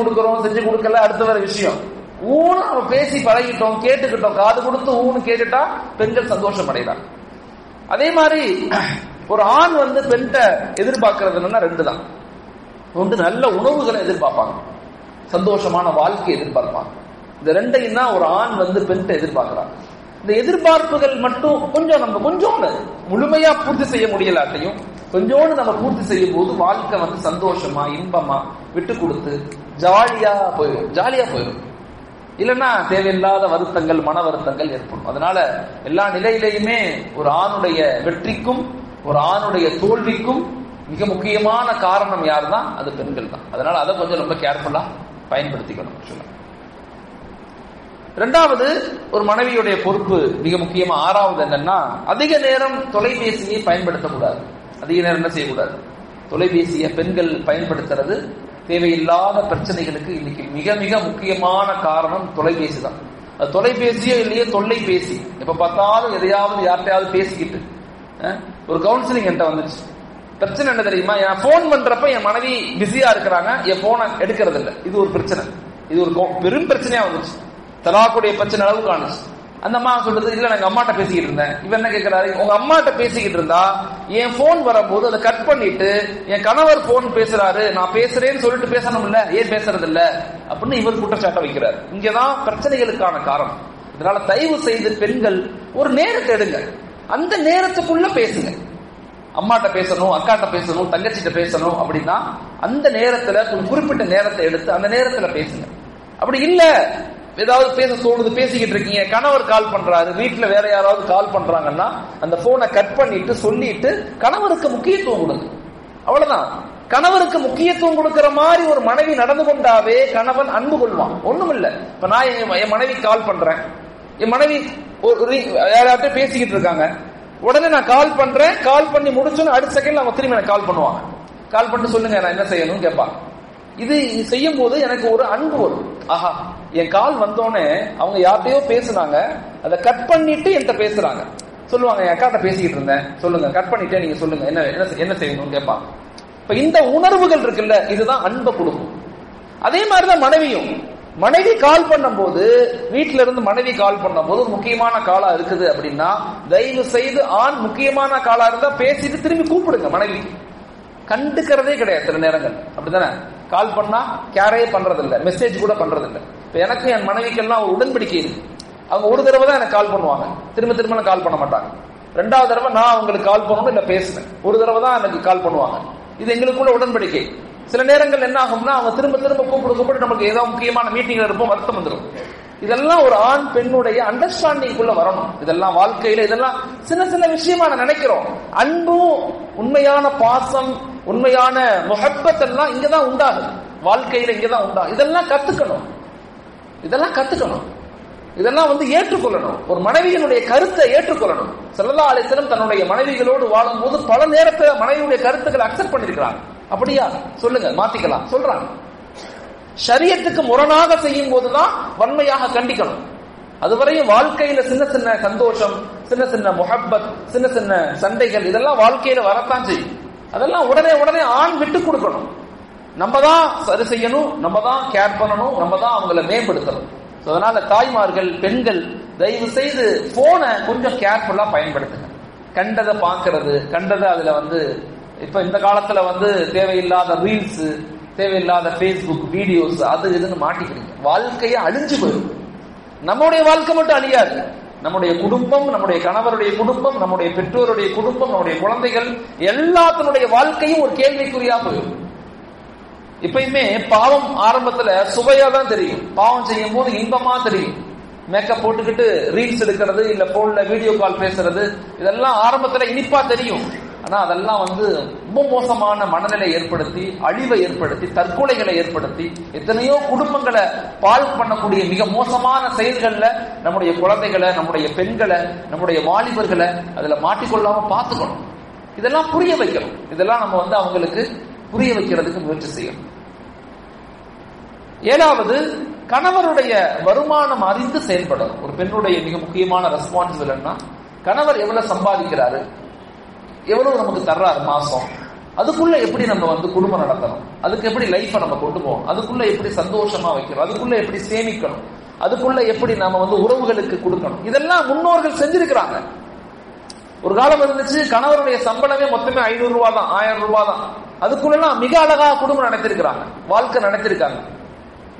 கொடுக்கல அடுத்த வேற விஷயம். ஊன்னு நம்ம பேசி பழகிட்டோம், கேட்டுக்கிட்டோம், காது கொடுத்து ஊன்னு கேட்டுட்டா பெண்கள் சந்தோஷம் அடைகிறாங்க. அதே மாதிரி ஒரு ஆண் வந்து பெண்கிட்ட எதிர்பார்க்கறது என்னன்னா ரெண்டு தான். ஒன்று, நல்ல உணவுகளை எதிர்பார்ப்பாங்க, சந்தோஷமான வாழ்க்கை எதிர்பார்ப்பாங்க. இந்த ரெண்டையும் தான் ஒரு ஆண் வந்து பெண்கிட்ட எதிர்பார்க்கிறாங்க. இந்த எதிர்பார்ப்புகள் மட்டும் கொஞ்சோண்டு முழுமையா பூர்த்தி செய்ய முடியலாட்டையும் கொஞ்சோண்டு நம்ம பூர்த்தி செய்யும் போது வாழ்க்கை வந்து சந்தோஷமா, இன்பமா, விட்டு கொடுத்து ஜாலியா போயிடும். இல்லைன்னா தேவையில்லாத வருத்தங்கள், மன வருத்தங்கள் ஏற்படும். அதனால எல்லா நிலையிலையுமே ஒரு ஆணுடைய வெற்றிக்கும் ஒரு ஆணுடைய தோல்விக்கும் மிக முக்கியமான காரணம் யார் தான்? அது பெண்கள் தான். அதனால அதை கொஞ்சம் ரொம்ப கேர்ஃபுல்லா பயன்படுத்திக்கணும். இரண்டாவது, ஒரு மனைவியுடைய பொறுப்பு மிக முக்கியமா. ஆறாவது என்னன்னா, அதிக நேரம் தொலைபேசியை பயன்படுத்தக்கூடாது. அதிக நேரம் என்ன செய்யக்கூடாது? தொலைபேசியை பெண்கள் பயன்படுத்துறது தேவையில்லாத பிரச்சனைகளுக்கு இன்னைக்கு மிக மிக முக்கியமான காரணம் தொலைபேசி தான். அது தொலைபேசியோ இல்லையே தொல்லைபேசி, எப்ப பார்த்தாலும் எதையாவது யார்கிட்டையாவது பேசிக்கிட்டு. ஒரு கவுன்சிலிங் என்கிட்ட வந்துச்சு. பிரச்சனை என்ன தெரியுமா? என் போன் பண்றப்ப என் மனைவி பிஸியா இருக்கிறாங்க, என் போனை எடுக்கிறது இல்லை. இது ஒரு பிரச்சனை, இது ஒரு பெரும் பிரச்சனையா வந்துச்சு. தலாக்குடைய பிரச்சனை அளவுக்கு ஆனிச்சு. அந்த அம்மா சொல்றது, இல்ல எங்க அம்மாட்ட பேசிக்கிட்டு இருந்தேன். இவன் என்ன கேட்கிறாரு, உங்க அம்மாட்ட பேசிக்கிட்டு இருந்தா என் போன் வரும்போது அதை கட் பண்ணிட்டு என் கணவர் போன் பேசுறாரு, நான் பேசுறேன்னு சொல்லிட்டு பேசணும் இல்ல, ஏன் பேசுறது இல்ல அப்படின்னு இவர் குற்றச்சாட்டை வைக்கிறார். இங்கதான் பிரச்சனைகளுக்கான காரணம். இதனால தயவு செய்து பெண்கள் ஒரு நேரத்தை எடுங்க, அந்த நேரத்துக்குள்ள பேசுங்க. அம்மாட்ட பேசணும், அக்காட்ட பேசணும், தங்கச்சிட்ட பேசணும் அப்படின்னா அந்த நேரத்துல குறிப்பிட்ட நேரத்தை எடுத்து அந்த நேரத்துல பேசுங்க. அப்படி இல்ல, ஏதாவது பேச தோணுது, பேசிக்கிட்டு இருக்கீங்க, கணவர் கால் பண்றாரு, வீட்டுல வேற யாராவது கால் பண்றாங்கன்னா அந்த போனை கட் பண்ணிட்டு சொல்லிட்டு கணவருக்கு முக்கியத்துவம் கொடுங்க. அவ்வளவுதான். கணவருக்கு முக்கியத்துவம் கொடுக்கிற மாதிரி ஒரு மனைவி நடந்து கொண்டாவே கணவன் அன்பு கொள்வான். ஒண்ணும் இல்ல, இப்ப நான் என் மனைவி கால் பண்றேன், என் மனைவி யார்கிட்ட பேசிக்கிட்டு இருக்காங்க, உடனே நான் கால் பண்றேன், கால் பண்ணி முடிச்சோன்னு அடுத்த செகண்ட்ல அவங்க திரும்பி எனக்கு கால் பண்ணுவாங்க. கால் பண்ணிட்டு சொல்லுங்க நான் என்ன செய்யணும்னு கேட்பாங்க. இது செய்யும் போது எனக்கு ஒரு அன்பு வரும். ஆஹா, என் கால் வந்தோடனே அவங்க யார்கிட்டயோ பேசுனாங்க, அதை கட் பண்ணிட்டு என்கிட்ட பேசுறாங்க. சொல்லுவாங்க, என் அக்காட்ட பேசிக்கிட்டு இருந்தேன், சொல்லுங்க, கட் பண்ணிட்டே நீங்க சொல்லுங்க என்ன செய்யணும்னு கேட்பாங்க. இப்ப இந்த உணர்வுகள் இருக்குல்ல, இதுதான் அன்பை கொடுக்கும். அதே மாதிரிதான் மனைவியும். மனைவி கால் பண்ணும் போது, வீட்டுல இருந்து மனைவி கால் பண்ணும் போது முக்கியமான காலா இருக்குது அப்படின்னா தயவு செய்து ஆண் முக்கியமான காலா இருந்தா பேசிட்டு திரும்பி கூப்பிடுங்க. மனைவி கண்டுக்கிறதே கிடையாது சில நேரங்கள், அப்படித்தானே? கால் பண்ணா கேரே பண்றது இல்ல, மெசேஜ் கூட பண்றது இல்ல. இப்ப எனக்கு என் மனைவிக்கெல்லாம் ஒரு உடன்படிக்கை இருக்கு. அவங்க ஒரு தடவை தான் எனக்கு கால் பண்ணுவாங்க, திரும்ப கால் பண்ண மாட்டாங்க. ரெண்டாவது தடவை நான் அவங்களுக்கு கால் பண்ணணும் இல்ல பேசுறேன், ஒரு தடவை தான் எனக்கு கால் பண்ணுவாங்க. இது எங்களுக்குள்ள உடன்படிக்கை. சில நேரங்கள் என்ன ஆகும்னா அவங்க திரும்ப கூப்பிட்டு நமக்கு ஏதாவது முக்கியமான மீட்டிங்ல இருப்போம், வருத்தம் வந்துடும். இதெல்லாம் ஒரு ஆண் பெண்ணுடைய அண்டர்ஸ்டாண்டிங்குள்ள வரணும். இதெல்லாம் வாழ்க்கையில இதெல்லாம் சின்ன விஷயமா நினைக்கிறோம். அன்பும் உண்மையான பாசம், உண்மையான முஹப்பத் எல்லாம் இங்கதான் உண்டாகும், வாழ்க்கையில இங்கதான் உண்டாகும். இதெல்லாம் கத்துக்கணும், இதெல்லாம் ஏற்றுக்கொள்ளணும். ஒரு மனைவியினுடைய கருத்தை ஏற்றுக்கொள்ளணும். ஸல்லல்லாஹு அலைஹி வஸல்லம் தன்னுடைய மனைவிகளோடு வாழும் போது பல நேரத்துல மனைவியுடைய கருத்துக்களை அக்செப்ட் பண்ணிருக்கிறாங்க. அப்படியா, சொல்லுங்க, மாத்திக்கலாம் சொல்றாங்க. ஷரியத்துக்கு முரணாக செய்யும் போதுதான் வன்மையாக கண்டிக்கணும். அதுவரையும் வாழ்க்கையில சின்ன சந்தோஷம், சின்ன முஹப்பத், சின்ன சண்டைகள் இதெல்லாம் வாழ்க்கையில வரத்தான் செய்யும். அதெல்லாம் உடனே ஆண் விட்டு கொடுக்கணும். நம்ம தான் சரி செய்யணும், நம்ம தான் கேர் பண்ணணும், நம்ம தான் அவங்கள மேம்படுத்தணும். அதனால தாய்மார்கள், பெண்கள் தயவு செய்து போனை கொஞ்சம் கேர்ஃபுல்லா பயன்படுத்துங்க. கண்டதை பாக்குறது, கண்டதை அதுல இப்ப இந்த காலத்துல தேவையில்லாத ரீல்ஸ், தேவையில்லாத பேஸ்புக் வீடியோஸ், அது இதுன்னு மாட்டிக்கிறீங்க. வாழ்க்கையை அழிஞ்சு போயிடும். நம்முடைய வாழ்க்கை மட்டும் அழியாது, நம்முடைய குடும்பம், நம்முடைய கணவருடைய குடும்பம், நம்முடைய பெற்றோருடைய குடும்பம், நம்முடைய குழந்தைகள் எல்லாத்தினுடைய வாழ்க்கையும் ஒரு கேள்விக்குறியா போயிடும். இப்பயுமே பாவம் ஆரம்பத்துல சுவையா தான் தெரியும், பாவம் செய்யும் போது இன்பமா தெரியும். மேக்கப் போட்டுக்கிட்டு ரீல்ஸ் எடுக்கிறது, இல்ல போன்ல வீடியோ கால் பேசுறது, இதெல்லாம் ஆரம்பத்துல இனிப்பா தெரியும். ஆனா அதெல்லாம் ரொம்ப மோசமான மனநிலை ஏற்படுத்தி, அழிவை ஏற்படுத்தி, தற்கொலைகளை ஏற்படுத்தி, எத்தனையோ குடும்பங்களை பாழ் பண்ணக்கூடிய மிக மோசமான செயல்கள்ல நம்முடைய குழந்தைகளை, நம்முடைய பெண்களை, நம்முடைய வாலிபர்களை அதுல மாட்டிக்கொள்ளாம பார்த்துக்கணும். இதெல்லாம் புரிய வைக்கணும். இதெல்லாம் நம்ம அவங்களுக்கு புரிய வைக்கிறதுக்கு முயற்சி செய்யணும். 7வது, கணவருடைய வருமானம் அறிந்து செயல்படணும். ஒரு பெண்ணுடைய மிக முக்கியமான ரெஸ்பான்சிபிள் என்ன, கணவர் எவ்வளவு சம்பாதிக்கிறாரு, எவ்வளவு நமக்கு தர்றாரு மாசம், அதுக்குள்ள எப்படி நம்ம குடும்பம் நடத்தணும், அதுக்கு எப்படி லைஃப நம்ம கொண்டு போகணும், அதுக்குள்ள எப்படி சந்தோஷமா வைக்கணும், அதுக்குள்ள எப்படி சேமிக்கணும், அதுக்குள்ள எப்படி நாம உறவுகளுக்கு கொடுக்கணும். இதெல்லாம் முன்னோர்கள் செஞ்சிருக்கிறாங்க. ஒரு காலம் இருந்துச்சு, கணவருடைய சம்பளமே மொத்தமே 500 ரூபாய் தான், 1000 ரூபாய் தான். அதுக்குள்ள மிக அழகா குடும்பம் நடத்திருக்கிறாங்க, வாழ்க்கை நடத்திருக்காங்க.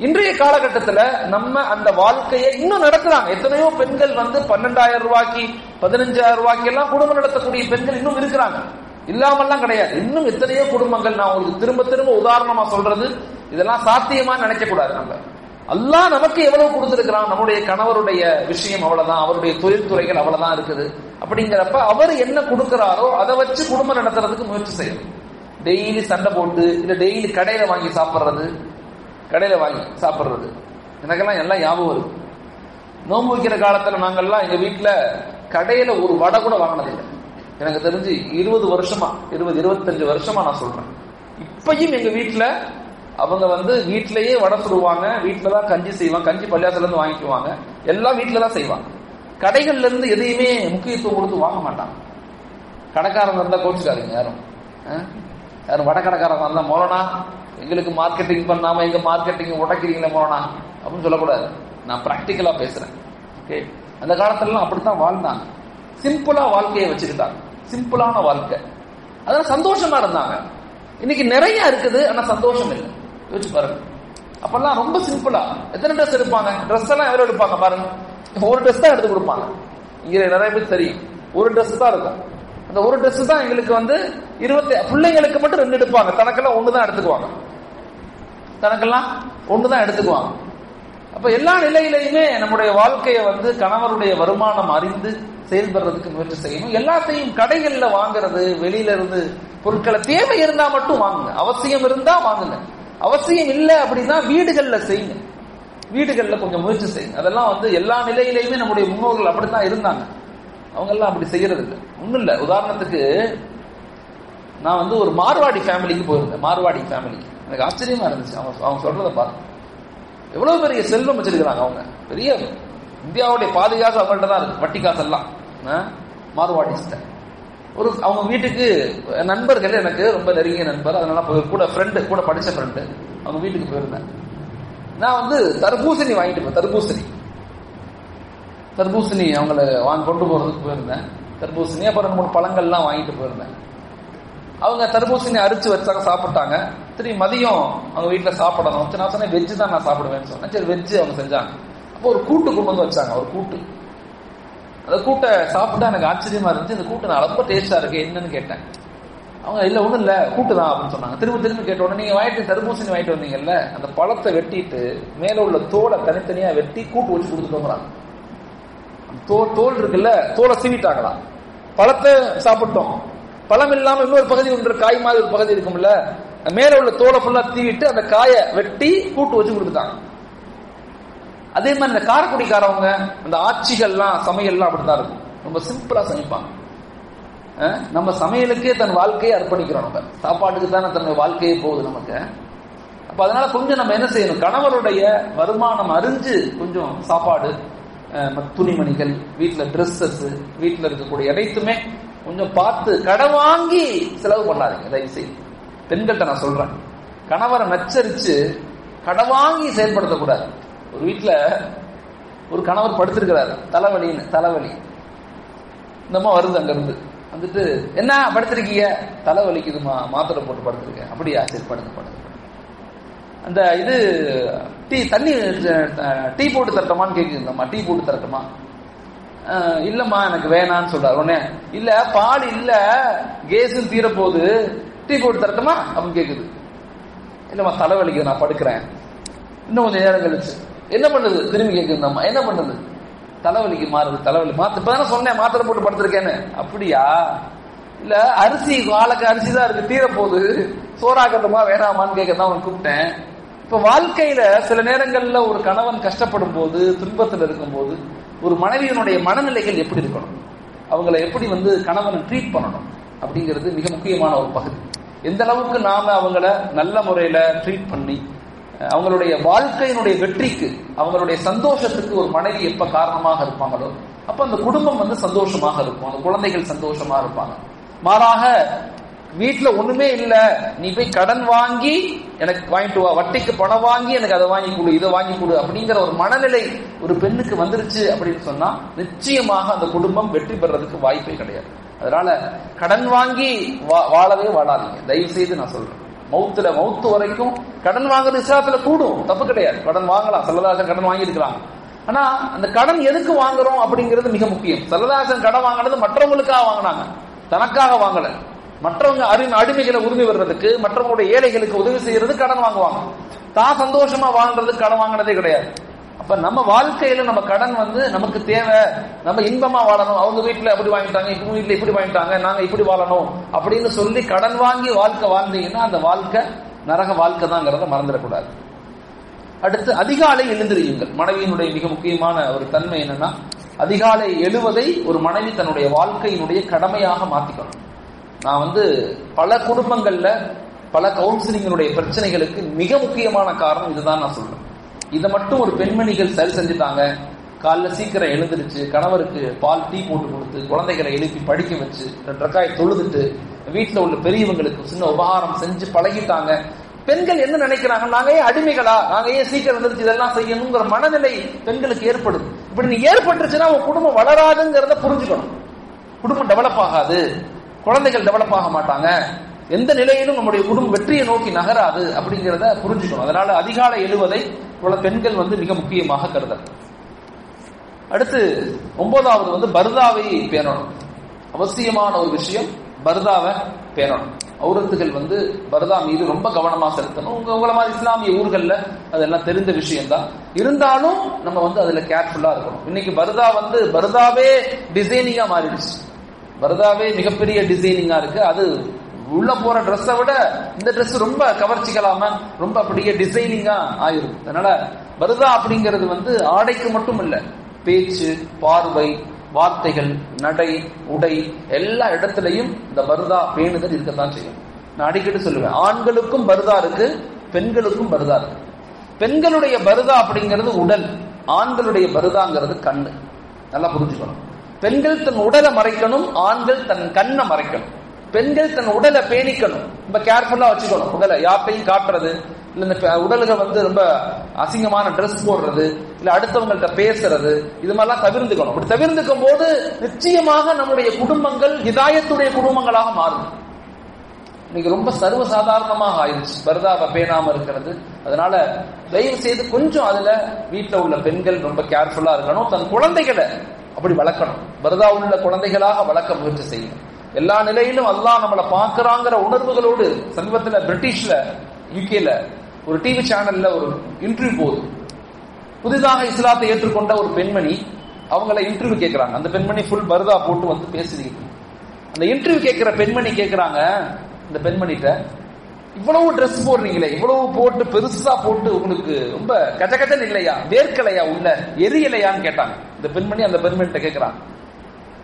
இன்றைய காலகட்டத்துல நம்ம அந்த வாழ்க்கையை இன்னும் நடத்துறாங்க. எத்தனையோ பெண்கள் 12,000 ரூபாய்க்கு 15,000 ரூபாய்க்கு எல்லாம் குடும்பம் நடத்தக்கூடிய பெண்கள் இன்னும் இருக்கிறாங்க, இல்லாமல்லாம் கிடையாது. இன்னும் எத்தனையோ குடும்பங்கள், நான் உங்களுக்கு திரும்ப திரும்ப உதாரணமா சொல்றது, இதெல்லாம் சாத்தியமா நினைக்க கூடாது. நம்ம அல்லாஹ் நமக்கு எவ்வளவு கொடுத்திருக்கிறான், நம்முடைய கணவருடைய விஷயம் அவ்வளவுதான், அவருடைய தொழில்துறைகள் அவ்வளவுதான் இருக்குது. அப்படிங்கிறப்ப அவர் என்ன கொடுக்கிறாரோ அதை வச்சு குடும்பம் நடத்துறதுக்கு முயற்சி செய்யணும். டெய்லி சண்டை போட்டு, இல்ல டெய்லி கடையில வாங்கி சாப்பிடுறது, எனக்கெல்லாம் எல்லாம் ஞாபகம் இருக்கு. நோன்பு வைக்கிற காலத்துல நாங்கெல்லாம் எங்க வீட்டுல கடையில ஒரு வடை கூட வாங்கினதில்லை. எனக்கு தெரிஞ்சு 20-25 வருஷமா நான் சொல்றேன். இப்பயும் எங்க வீட்டுல அவங்க வீட்டிலேயே வடை சுடுவாங்க, வீட்டுலதான் கஞ்சி செய்வாங்க, கஞ்சி பள்ளியாசல இருந்து வாங்கிக்குவாங்க, எல்லாம் வீட்டுலதான் செய்வாங்க. கடைகள்ல இருந்து எதையுமே முக்கியத்துவம் கொடுத்து வாங்க மாட்டாங்க. கடைக்காரங்க இருந்தா கோச்சுக்காதீங்க, யாரும் வடை கடைக்காரங்க இருந்தா, மோலனா எங்களுக்கு மார்க்கெட்டிங் பண்ணாம எங்க மார்க்கெட்டிங் உடைக்கிறீங்களே மோலனா அப்படின்னு சொல்லக்கூடாது. நான் பிராக்டிக்கலா பேசுறேன். ஓகே, அந்த காலத்துல அப்படித்தான் வாழ்ந்தாங்க. சிம்பிளா வாழ்க்கையை வச்சுக்கிட்டாங்க, சிம்பிளான வாழ்க்கை. அதெல்லாம் சந்தோஷமா இருந்தாங்க. இன்னைக்கு நிறைய இருக்குது, ஆனா சந்தோஷம் இல்லை. யோசிச்சு பாருங்க. அப்பெல்லாம் ரொம்ப சிம்பிளா, எத்தனை ட்ரெஸ் எடுப்பாங்க, ட்ரெஸ் எல்லாம் எவ்வளவு எடுப்பாங்க பாருங்க. ஒரு ட்ரெஸ் தான் எடுத்து கொடுப்பாங்க. இங்க நிறைய பேர் தெரியும், ஒரு ட்ரெஸ் தான் இருக்கும். அந்த ஒரு ட்ரெஸ் தான் எங்களுக்கு 20 பிள்ளைங்களுக்கு மட்டும் 2 எடுப்பாங்க, தனக்கெல்லாம் 1 தான் எடுத்துக்குவாங்க. அப்ப எல்லா நிலையிலையுமே நம்முடைய வாழ்க்கையை கணவருடைய வருமானம் அறிந்து செயல்படுறதுக்கு முயற்சி செய்யணும். எல்லாத்தையும் கடைகள்ல வாங்குறது, வெளியில இருந்து பொருட்களை தேவை இருந்தா மட்டும் வாங்குங்க, அவசியம் இருந்தா வாங்குங்க. அவசியம் இல்லை அப்படின்னா வீடுகள்ல செய்யுங்க, வீடுகள்ல கொஞ்சம் முயற்சி செய்யுங்க. அதெல்லாம் எல்லா நிலையிலையுமே நம்முடைய முன்னோர்கள் அப்படித்தான் இருந்தாங்க. அவங்க எல்லாம் அப்படி செய்யறது இல்லை. ஒண்ணும் இல்ல, உதாரணத்துக்கு நான் ஒரு மார்வாடி ஃபேமிலிக்கு போயிருந்தேன். மார்வாடி ஃபேமிலிக்கு எனக்கு ஆச்சரியமா இருந்துச்சு. அவங்க சொல்றதை பார்த்து எவ்வளவு பெரிய செல்வம் வச்சிருக்கிறாங்க. அவங்க பெரிய இந்தியாவுடைய பாதுகாப்பு அவங்கள்ட்ட தான் இருக்கு, வட்டி காசு எல்லாம். மார்வாடிஸ்ட அவங்க வீட்டுக்கு நண்பர்கள், எனக்கு ரொம்ப நெருங்கிய நண்பர், அதனால கூட படிச்ச ஃப்ரெண்டு, அவங்க வீட்டுக்கு போயிருந்தேன். நான் தர்பூசணி வாங்கிட்டு போய் தர்பூசணி அவங்கள கொண்டு போறதுக்கு போயிருந்தேன். தர்பூசணி அப்புறம் 2-3 பழங்கள்லாம் வாங்கிட்டு போயிருந்தேன். அவங்க தர்பூசணி அரிச்சு வச்சாங்க, சாப்பிட்டாங்க. திரும்பி மதியம் அவங்க வீட்டுல சாப்பிடணும். நான் சொன்னேன் வெஜ்ஜு தான் நான் சாப்பிடுவேன்னு சொன்னேன். சரி வெஜ்ஜு அவங்க செஞ்சாங்க. அப்போ ஒரு கூட்டு கொண்டு வச்சாங்க, ஒரு கூட்டு. அந்த கூட்டை சாப்பிட்டா எனக்கு ஆச்சரியமா இருந்துச்சு. இந்த கூட்டு நான் ரொம்ப டேஸ்டா இருக்கு, என்னன்னு கேட்டேன். அவங்க இல்ல ஒண்ணும் இல்ல கூட்டு தான் அப்படின்னு சொன்னாங்க. திரும்ப கேட்ட உடனே, நீங்க தர்பூசணி வாங்கிட்டு வந்தீங்கல்ல, அந்த பழத்தை வெட்டிட்டு மேல உள்ள தோலை தனித்தனியா வெட்டி கூட்டு வச்சு கொடுத்துட்டோங்கிறாங்க. தோல் இருக்குல்ல, தோலை சீவிட்டாங்களாம். பழத்தை சாப்பிட்டோம், பழம் இல்லாம இன்னொரு பகுதி ஒன்று காய் மாதிரி ஒரு பகுதி இருக்கும்ல, மேல உள்ள தோலை ஃபுல்லா தீவிட்டு அந்த காயை வெட்டி கூட்டு வச்சு கொடுத்துட்டாங்க. அதே மாதிரி இந்த காரக்குடிக்காரவங்க, அந்த ஆட்சிகள்லாம் சமையல்லாம் அப்படித்தான் இருக்கும், ரொம்ப சிம்பிளா சமைப்பாங்க. நம்ம சமையலுக்கே தன் வாழ்க்கையை அர்ப்பணிக்கிறோம். நம்ம சாப்பாட்டுக்கு தானே தன்னுடைய வாழ்க்கையே போகுது நமக்கு. அப்ப அதனால கொஞ்சம் நம்ம என்ன செய்யணும், கணவருடைய வருமானம் அறிஞ்சு கொஞ்சம் சாப்பாடு, துணிமணிகள், வீட்டுல டிரெஸ்ஸஸ், வீட்டுல இருக்கக்கூடிய அனைத்துமே கொஞ்சம் பார்த்து கடன் வாங்கி செலவு பண்ணாதீங்க தயவு செய்து. பெண்கள்கிட்ட நான் சொல்றேன், கணவரை நச்சரிச்சு கடன் வாங்கி செயல்படுத்தக்கூடாது. ஒரு வீட்டுல ஒரு கணவர் படுத்திருக்கிறாரு, தலைவலி. இந்தம்மா வருது அங்க இருந்து, வந்துட்டு என்ன படுத்திருக்கீங்க, தலைவலிக்குதுமா, மாத்திரை போட்டு படுத்திருக்கேன். அப்படியா, சரி படுங்க. அந்த இது டீ போட்டு தரட்டுமான்னு கேக்குதுமா, டீ போட்டு தரட்டுமா? இல்லம்மா எனக்கு வேணான்னு சொல்றாரு. உடனே இல்ல பால் இல்ல, கேஸும் தீர போகுது, டீ போட்டு தரட்டுமா அப்படின்னு கேக்குது. இல்லம்மா தலைவலிக்குது, நான் படுக்கிறேன். இன்னும் கொஞ்சம் நேரம் கழிச்சு என்ன பண்ணுது, திரும்பி கேக்குது அம்மா, என்ன பண்ணுது, தலைவலிக்கு மாறுது, தலைவலி இப்பதானே சொன்னேன் மாத்திரை போட்டு படுத்திருக்கேன்னு. அப்படியா, இல்ல அரிசி வாழைக்கு அரிசி தான் இருக்கு, தீரப்போகுது, சோறாக்கட்டுமா வேணாமான்னு கேட்கதான் அவன் கூப்பிட்டேன். இப்ப வாழ்க்கையில சில நேரங்கள்ல ஒரு கணவன் கஷ்டப்படும் போது, துன்பத்தில் இருக்கும் போது, ஒரு மனைவியினுடைய மனநிலைகள் எப்படி இருக்கணும், அவங்களை எப்படி கணவனை ட்ரீட் பண்ணணும் அப்படிங்கிறது மிக முக்கியமான ஒரு பகுதி. எந்த அளவுக்கு நாம அவங்கள நல்ல முறையில ட்ரீட் பண்ணி அவங்களுடைய வாழ்க்கையினுடைய வெற்றிக்கு, அவங்களுடைய சந்தோஷத்துக்கு ஒரு மனைவி எப்ப காரணமாக இருப்பாங்களோ அப்ப அந்த குடும்பம் சந்தோஷமாக இருக்கும், அந்த குழந்தைகள் சந்தோஷமா இருப்பாங்க. மாறாக வீட்டுல ஒண்ணுமே இல்ல, நீ போய் கடன் வாங்கி எனக்கு வாங்கிட்டு வா, வட்டிக்கு பணம் வாங்கி எனக்கு அதை வாங்கி கொடு, இதை வாங்கி கொடு அப்படிங்கிற ஒரு மனநிலை ஒரு பெண்ணுக்கு வந்துருச்சு அப்படின்னு சொன்னா நிச்சயமாக அந்த குடும்பம் வெற்றி பெறதுக்கு வாய்ப்பே கிடையாது. அதனால கடன் வாங்கி வாழவே வாழாதீங்க, தயவு செய்து நான் சொல்றேன். மௌத்து வரைக்கும் கடன் வாங்குறது இஸ்லாத்துல கூடும், தப்பு கிடையாது, கடன் வாங்கலாம். ஸல்லல்லாஹு கடன் வாங்கி இருக்கிறாங்க. ஆனா அந்த கடன் எதுக்கு வாங்குறோம் அப்படிங்கிறது மிக முக்கியம். ஸல்லல்லாஹு கடன் வாங்கினது மற்றவங்களுக்காக வாங்கினாங்க, தனக்காக வாங்கல. மற்றவங்க அடிமைகளை உரிமை வர்றதுக்கு, மற்றவங்களுடைய ஏழைகளுக்கு உதவி செய்யறது கடன் வாங்குவாங்க. தான் சந்தோஷமா வாழ்றதுக்கு கடன் வாங்கினதே கிடையாது. அப்ப நம்ம வாழ்க்கையில நம்ம கடன் நமக்கு தேவை, நம்ம இன்பமா வாழணும். அவங்க வீட்டுல அப்படி வாங்கிட்டாங்க, இப்ப வீட்டுல இப்படி வாங்கிட்டாங்க, நாங்க இப்படி வாழணும் அப்படின்னு சொல்லி கடன் வாங்கி வாழ்க்கை வாழ்ந்தீங்கன்னா அந்த வாழ்க்கை நரக வாழ்க்கை தாங்கிறத மறந்துடக்கூடாது. அடுத்து அதிகாலை எழுந்திரியுங்கள். மனைவியினுடைய மிக முக்கியமான ஒரு தன்மை என்னன்னா, அதிகாலை எழுவதை ஒரு மனைவி தன்னுடைய வாழ்க்கையினுடைய கடமையாக மாத்திக்கணும். நான் பல குடும்பங்கள்ல பல கவுன்சிலிங்களுடைய பிரச்சனைகளுக்கு மிக முக்கியமான காரணம் இதுதான் நான் சொல்றேன். இதை மட்டும் ஒரு பெண்மணிகள் சரி செஞ்சுட்டாங்க, காலைல சீக்கிரம் எழுந்திருச்சு, கணவருக்கு பால் டீ போட்டு கொடுத்து, குழந்தைகளை எழுப்பி படிக்க வச்சு, 2 ரக்காய் தொழுதுட்டு, வீட்டுல உள்ள பெரியவங்களுக்கு சின்ன உபகாரம் செஞ்சு பழகிட்டாங்க. பெண்கள் என்ன நினைக்கிறாங்க, நாங்க ஏன் அடிமைகளா, நாங்க ஏன் சீக்கிரம் எழுந்திருச்சு இதெல்லாம் செய்யணுங்கிற மனநிலை பெண்களுக்கு ஏற்படுது. இப்படி நீ ஏற்பட்டுச்சுன்னா உன் குடும்பம் வளராதுங்கிறத புரிஞ்சுக்கணும். குடும்பம் டெவலப் ஆகாது, குழந்தைகள் டெவலப் ஆக மாட்டாங்க, எந்த நிலையிலும் நம்முடைய குடும்பம் வெற்றியை நோக்கி நகராது அப்படிங்கிறத புரிஞ்சுக்கணும். அதனால அதிகாலை எழுவதை பெண்கள் மிக முக்கியமாக கருதல். அடுத்து 9வது பர்தாவை பேணணும். அவசியமான ஒரு விஷயம், பர்தாவை பேணணும். ஔரத்துகள் பர்தா மீது ரொம்ப கவனமா செலுத்தணும். உங்கள மாதிரி இஸ்லாமிய ஊர்கள்ல அதெல்லாம் தெரிந்த விஷயம் தான், இருந்தாலும் நம்ம அதுல கேர்ஃபுல்லா இருக்கணும். இன்னைக்கு பர்தாவே டிசைனிங்கா மாறிடுச்சு. பர்தாவே மிகப்பெரிய டிசைனிங்கா இருக்கு. அது உள்ள போற ட்ரெஸ்ஸை விட இந்த ட்ரெஸ் ரொம்ப கவர்ச்சிகளாம ரொம்ப அப்படியே டிசைனிங்கா ஆயிருக்கு. அதனால பர்தா அப்படிங்கிறது ஆடைக்கு மட்டும் இல்ல, பேச்சு, பார்வை, வார்த்தைகள், நடை, உடை எல்லா இடத்திலையும் இந்த பர்தா பேணுதல் இருக்கத்தான் செய்யும். நான் அடிக்கடி சொல்லுவேன், ஆண்களுக்கும் பர்தா இருக்கு, பெண்களுக்கும் பர்தா இருக்கு. பெண்களுடைய பர்தா அப்படிங்கிறது உடல், ஆண்களுடைய பர்தாங்கிறது கண்ணு. நல்லா புரிஞ்சுக்கணும். பெண்கள் தன் உடலை மறைக்கணும், ஆண்கள் தன் கண்ணை மறைக்கணும். பெண்கள் தன் உடலை பேணிக்கணும், ரொம்ப கேர்ஃபுல்லா வச்சுக்கணும். உடலை யாப்பையும் காட்டுறது இல்ல, இந்த உடலுக்கு ரொம்ப அசிங்கமான ட்ரெஸ் போடுறது இல்ல, அடுத்தவங்கள்ட்ட பேசுறது, இது மாதிரிலாம் தவிர்த்துக்கணும். அப்படி தவிர்த்துக்கும் போது நிச்சயமாக நம்முடைய குடும்பங்கள் ஹிதாயத்துடைய குடும்பங்களாக மாறும். இன்னைக்கு ரொம்ப சர்வசாதாரணமாக ஆயிடுச்சு பர்தாவை பேணாம இருக்கிறது. அதனால தயவு செய்து கொஞ்சம் அதுல வீட்டுல உள்ள பெண்கள் ரொம்ப கேர்ஃபுல்லா இருக்கணும். தன் குழந்தைகளை அப்படி வளர்க்கணும், பர்தா உள்ள குழந்தைகளாக வளர்க்க முயற்சி செய்யணும். எல்லா நிலையிலும் அல்லாஹ் நம்மளை பார்க்கறாங்கிற உணர்வுகளோடு. சமீபத்தில் பிரிட்டிஷ்ல, யூகேல ஒரு டிவி சேனல்ல ஒரு இன்டர்வியூ போகுது. புதிதாக இஸ்லாத்தை ஏற்றுக்கொண்ட ஒரு பெண்மணி, அவங்கள இன்டர்வியூ கேட்கிறாங்க. அந்த பெண்மணி ஃபுல் பர்தா போட்டு பேசிக்கிட்டு, அந்த இன்டர்வியூ கேட்கிற பெண்மணி கேட்கிறாங்க இந்த பெண்மணிட்ட, இவ்வளவு ட்ரெஸ் போடுறீங்களே, இவ்வளவு போட்டு பெருசா போட்டு உங்களுக்கு ரொம்ப கச்சகச்சன் இல்லையா, வேர்க்கலையா, உள்ள எரியலையான்னு கேட்டாங்க. இந்த பெண்மணி அந்த பெண்மணிட்ட கேட்கிறாங்க.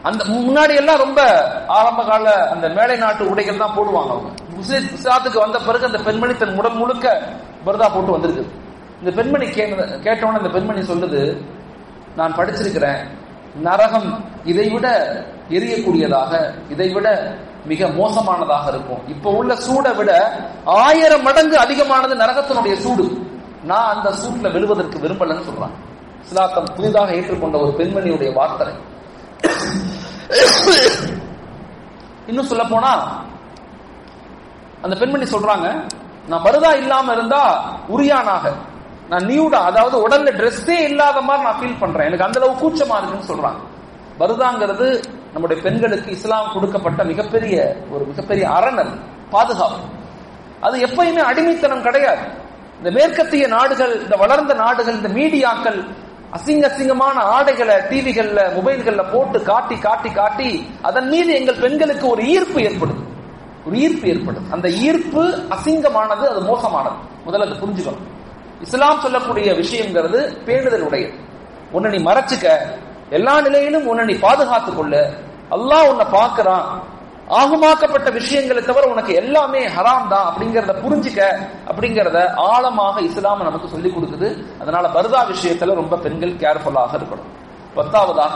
அந்த முன்னாடி எல்லாம் ரொம்ப ஆரம்ப கால அந்த மேலை நாட்டு உடைகள் தான் போடுவாங்க. அவங்க இஸ்லாத்துக்கு வந்த பிறகு அந்த பெண்மணி தன் உடல் முழுக்க பர்தா போட்டு வந்திருக்கு. இந்த பெண்மணி கேட்டவன இந்த பெண்மணி சொல்லுது, நான் படிச்சிருக்கிறேன், நரகம் இதைவிட எரியக்கூடியதாக, இதைவிட மிக மோசமானதாக இருக்கும். இப்ப உள்ள சூடை விட 1000 மடங்கு அதிகமானது நரகத்தினுடைய சூடு. நான் அந்த சூட்ல விழுவதற்கு விரும்பலன்னு சொல்றாங்க. இஸ்லாத்தை புதிதாக ஏற்றுக்கொண்ட ஒரு பெண்மணியுடைய வார்த்தை. இன்னும் சொல்ல போனா அந்த பெண்மணி சொல்றாங்க, நான் பர்தா இல்லாம இருந்தா உரியானாக, நான் நியூடா, அதாவது உடல்ல ட்ரெஸ்ஸே இல்லாத மாதிரி நான் ஃபீல் பண்றேன், எனக்கு அந்த அளவு கூச்சமா இருக்குன்னு சொல்றாங்க. பர்தாங்கிறது நம்முடைய பெண்களுக்கு இஸ்லாம் கொடுக்கப்பட்ட மிகப்பெரிய அரண், பாதுகாப்பு. அது எப்பயுமே அடிமைத்தனம் கிடையாது. இந்த மேற்கத்திய நாடுகள், இந்த வளர்ந்த நாடுகள், இந்த மீடியாக்கள் அசிங்கமான ஆடைகளை டிவிகள்ல மொபைல்கள்ல போட்டு காட்டி காட்டி காட்டி அதன் மீது எங்கள் பெண்களுக்கு ஒரு ஈர்ப்பு ஏற்படுது. அந்த ஈர்ப்பு அசிங்கமானது, அது மோசமானது. முதல்ல அது புரிஞ்சுக்கணும். இஸ்லாம் சொல்லக்கூடிய விஷயங்கிறது பேணுதல் உடையது. உன்னை நீ மறைச்சுக்க, எல்லா நிலையிலும் உன்னை நீ பாதுகாத்துக் கொள்ள. அல்லாஹ் உன்னை பார்க்கிறான். ஆகுமாக்கப்பட்ட விஷயங்களை தவிர உனக்கு எல்லாமே ஹராம் தான் அப்படிங்கறத புரிஞ்சுக்க அப்படிங்கறத ஆழமாக இஸ்லாம் நமக்கு சொல்லிக் கொடுக்குது. அதனால பர்தா விஷயத்துல ரொம்ப பெண்கள் கேர்ஃபுல்லாக இருக்கணும். 10வதாக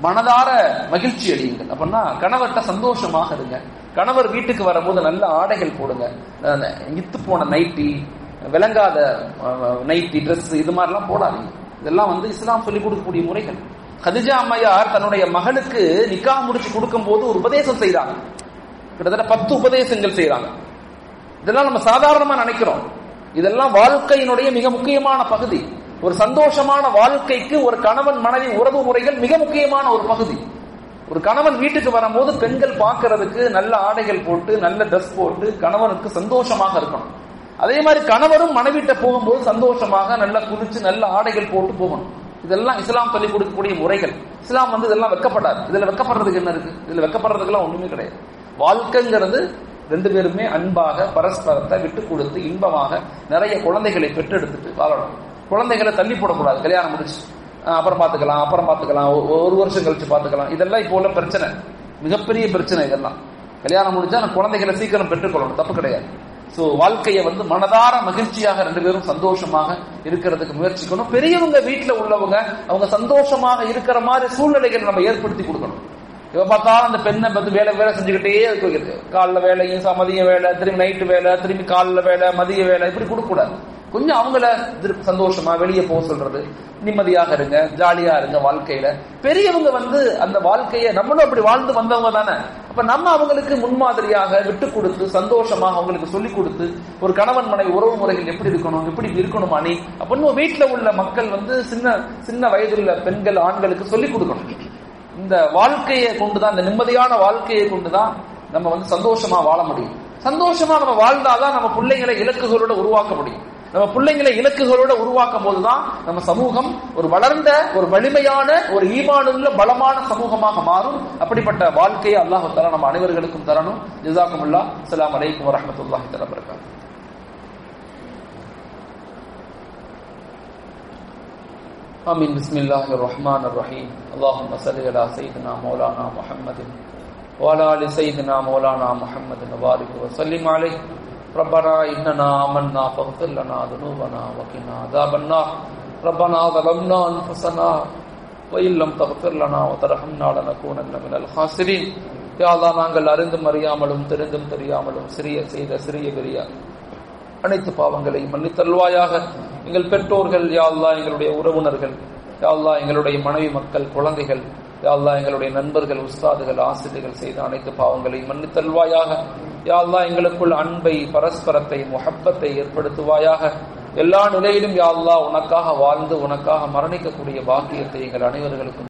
மனதார மகிழ்ச்சி அடையுங்கள். அப்படின்னா கணவர்கிட்ட சந்தோஷமாக இருங்க. கணவர் வீட்டுக்கு வரும்போது நல்ல ஆடைகள் போடுங்க. இத்து போன நைட்டி, விளங்காத நைட்டி, ட்ரெஸ் இது மாதிரிலாம் போடாதீங்க. இதெல்லாம் இஸ்லாம் சொல்லிக் கொடுக்கக்கூடிய முறைகள். கதிஜா அம்மையார் தன்னுடைய மகளுக்கு நிக்காஹ் முடிச்சு கொடுக்கும் போது ஒரு உபதேசம் செய்றாங்க. கிட்டத்தட்ட 10 உபதேசங்கள் செய்றாங்க. இதெல்லாம் நம்ம சாதாரணமா நினைக்கிறோம். இதெல்லாம் வாழ்க்கையினுடைய மிக முக்கியமான பகுதி. ஒரு சந்தோஷமான வாழ்க்கைக்கு ஒரு கணவன் மனைவி உறவு முறைகள் மிக முக்கியமான ஒரு பகுதி. ஒரு கணவன் வீட்டுக்கு வரும்போது பெண்கள் பார்க்கறதுக்கு நல்ல ஆடைகள் போட்டு, நல்ல ட்ரெஸ் போட்டு கணவனுக்கு சந்தோஷமாக இருக்கணும். அதே மாதிரி கணவரும் மனைவிட்ட போகும்போது சந்தோஷமாக நல்ல குளிச்சு நல்ல ஆடைகள் போட்டு போகணும். இதெல்லாம் இஸ்லாம் சொல்லிக் கொடுக்கக்கூடிய முறைகள். இஸ்லாம் இதெல்லாம் வெக்கப்படாது. இதுல வெக்கப்படுறதுக்கு என்ன இருக்கு? இதுல வெக்கப்படுறதுக்கெல்லாம் ஒண்ணுமே கிடையாது. வாழ்க்கைங்கிறது 2 பேருமே அன்பாக பரஸ்பரத்தை விட்டு கொடுத்து இன்பமாக நிறைய குழந்தைகளை பெற்றெடுத்துட்டு வாழணும். குழந்தைகளை தள்ளி போடக்கூடாது. கல்யாணம் முடிச்சு அப்புறம் பாத்துக்கலாம், 1 வருஷம் கழிச்சு பாத்துக்கலாம். இதெல்லாம் இப்போ உள்ள பிரச்சனை, மிகப்பெரிய பிரச்சனை. இதெல்லாம் கல்யாணம் முடிச்சா குழந்தைகளை சீக்கிரம் பெற்றுக்கொள்ளணும், தப்பு கிடையாது. சோ வாழ்க்கையை மனதார மகிழ்ச்சியாக 2 பேரும் சந்தோஷமாக இருக்கிறதுக்கு முயற்சிக்கணும். பெரியவங்க வீட்டுல உள்ளவங்க அவங்க சந்தோஷமாக இருக்கிற மாதிரி சூழ்நிலைகள் நம்ம ஏற்படுத்தி கொடுக்கணும். இவ பார்த்தாலும் அந்த பெண்ணை வேலை செஞ்சுக்கிட்டே வைக்கிறது. காலைல வேலையும், மதிய வேலை, திரும்பி நைட்டு வேலை, திரும்பி காலைல வேலை, மதிய வேலை, இப்படி கொடுக்க கூடாது. கொஞ்சம் அவங்கள சந்தோஷமா வெளியே போக சொல்றது, நிம்மதியாக இருங்க, ஜாலியா இருங்க வாழ்க்கையில. பெரியவங்க அந்த வாழ்க்கையை நம்மளும் அப்படி வாழ்ந்து வந்தவங்க தானே. அப்ப நம்ம அவங்களுக்கு முன்மாதிரியாக விட்டு கொடுத்து சந்தோஷமாக அவங்களுக்கு சொல்லிக் கொடுத்து, ஒரு கணவன் மனைவி உறவு முறைகள் எப்படி இருக்கணுமா நீ அப்படின்னு வீட்டுல உள்ள மக்கள் சின்ன வயதுள்ள பெண்கள் ஆண்களுக்கு சொல்லிக் கொடுக்கணும். இந்த வாழ்க்கையை கொண்டுதான், இந்த நிம்மதியான வாழ்க்கையை கொண்டுதான் நம்ம சந்தோஷமா வாழ முடியும். சந்தோஷமா நம்ம வாழ்ந்தாதான் நம்ம பிள்ளைங்களை இலக்குகளோட உருவாக்க முடியும். நம்ம பிள்ளைங்களை இலக்குகளோட உருவாக்கும் போதுதான் நம்ம சமூகம் ஒரு வளர்ந்த, ஒரு வலிமையான, ஒரு ஈமானுள்ள பலமான சமூகமாக மாறும். அப்படிப்பட்ட வாழ்க்கையை அல்லாஹ் தஆலா நம்ம அனைவர்களுக்கும் தரணும். ஜஸாக்குமுல்லாஹ். அஸ்ஸலாமு அலைக்கும் வரஹ்மத்துல்லாஹி தஆலா வபரகாத்துஹு. ஆமீன். பிஸ்மில்லாஹிர் ரஹ்மானிர் ரஹீம். அல்லாஹும்ம ஸல்லி அலா ஸய்யிதினா மௌலானா முஹம்மதின் வ அலா ஆலி ஸய்யிதினா மௌலானா முஹம்மதின் வ பாரிக் வ ஸல்லிம் அலைஹி. ربنا إننا آمنا فاغفر لنا ذنوبنا وقنا عذاب النار. ربنا ظلمنا أنفسنا وإن لم تغفر لنا وترحمنا لنكونن من الخاسرين. யா அல்லாஹ், நாங்கள் அறிந்தும் அறியாமலும் தெரிந்தும் தெரியாமலும் செய்த சிறிய பெரிய அனைத்து பாவங்களையும் மன்னித்தருள்வாயாக. எங்கள் பெற்றோர்கள், யா அல்லாஹ், எங்களுடைய உறவினர்கள், யா அல்லாஹ், எங்களுடைய மனைவி மக்கள், குழந்தைகள், யா அல்லாஹ், எங்களுடைய நண்பர்கள், உஸ்தாதுகள், ஆசிரியர்கள் செய்த அனைத்து பாவங்களையும் மன்னித்தருள்வாயாக. யா அல்லாஹ், எங்களுக்குள் அன்பை, பரஸ்பரத்தை, முஹப்பத்தை ஏற்படுத்துவாயாக. எல்லா நிலையிலும் யா அல்லாஹ் உனக்காக வாழ்ந்து உனக்காக மரணிக்கக்கூடிய பாக்கியத்தை எங்கள் அனைவர்களுக்கும்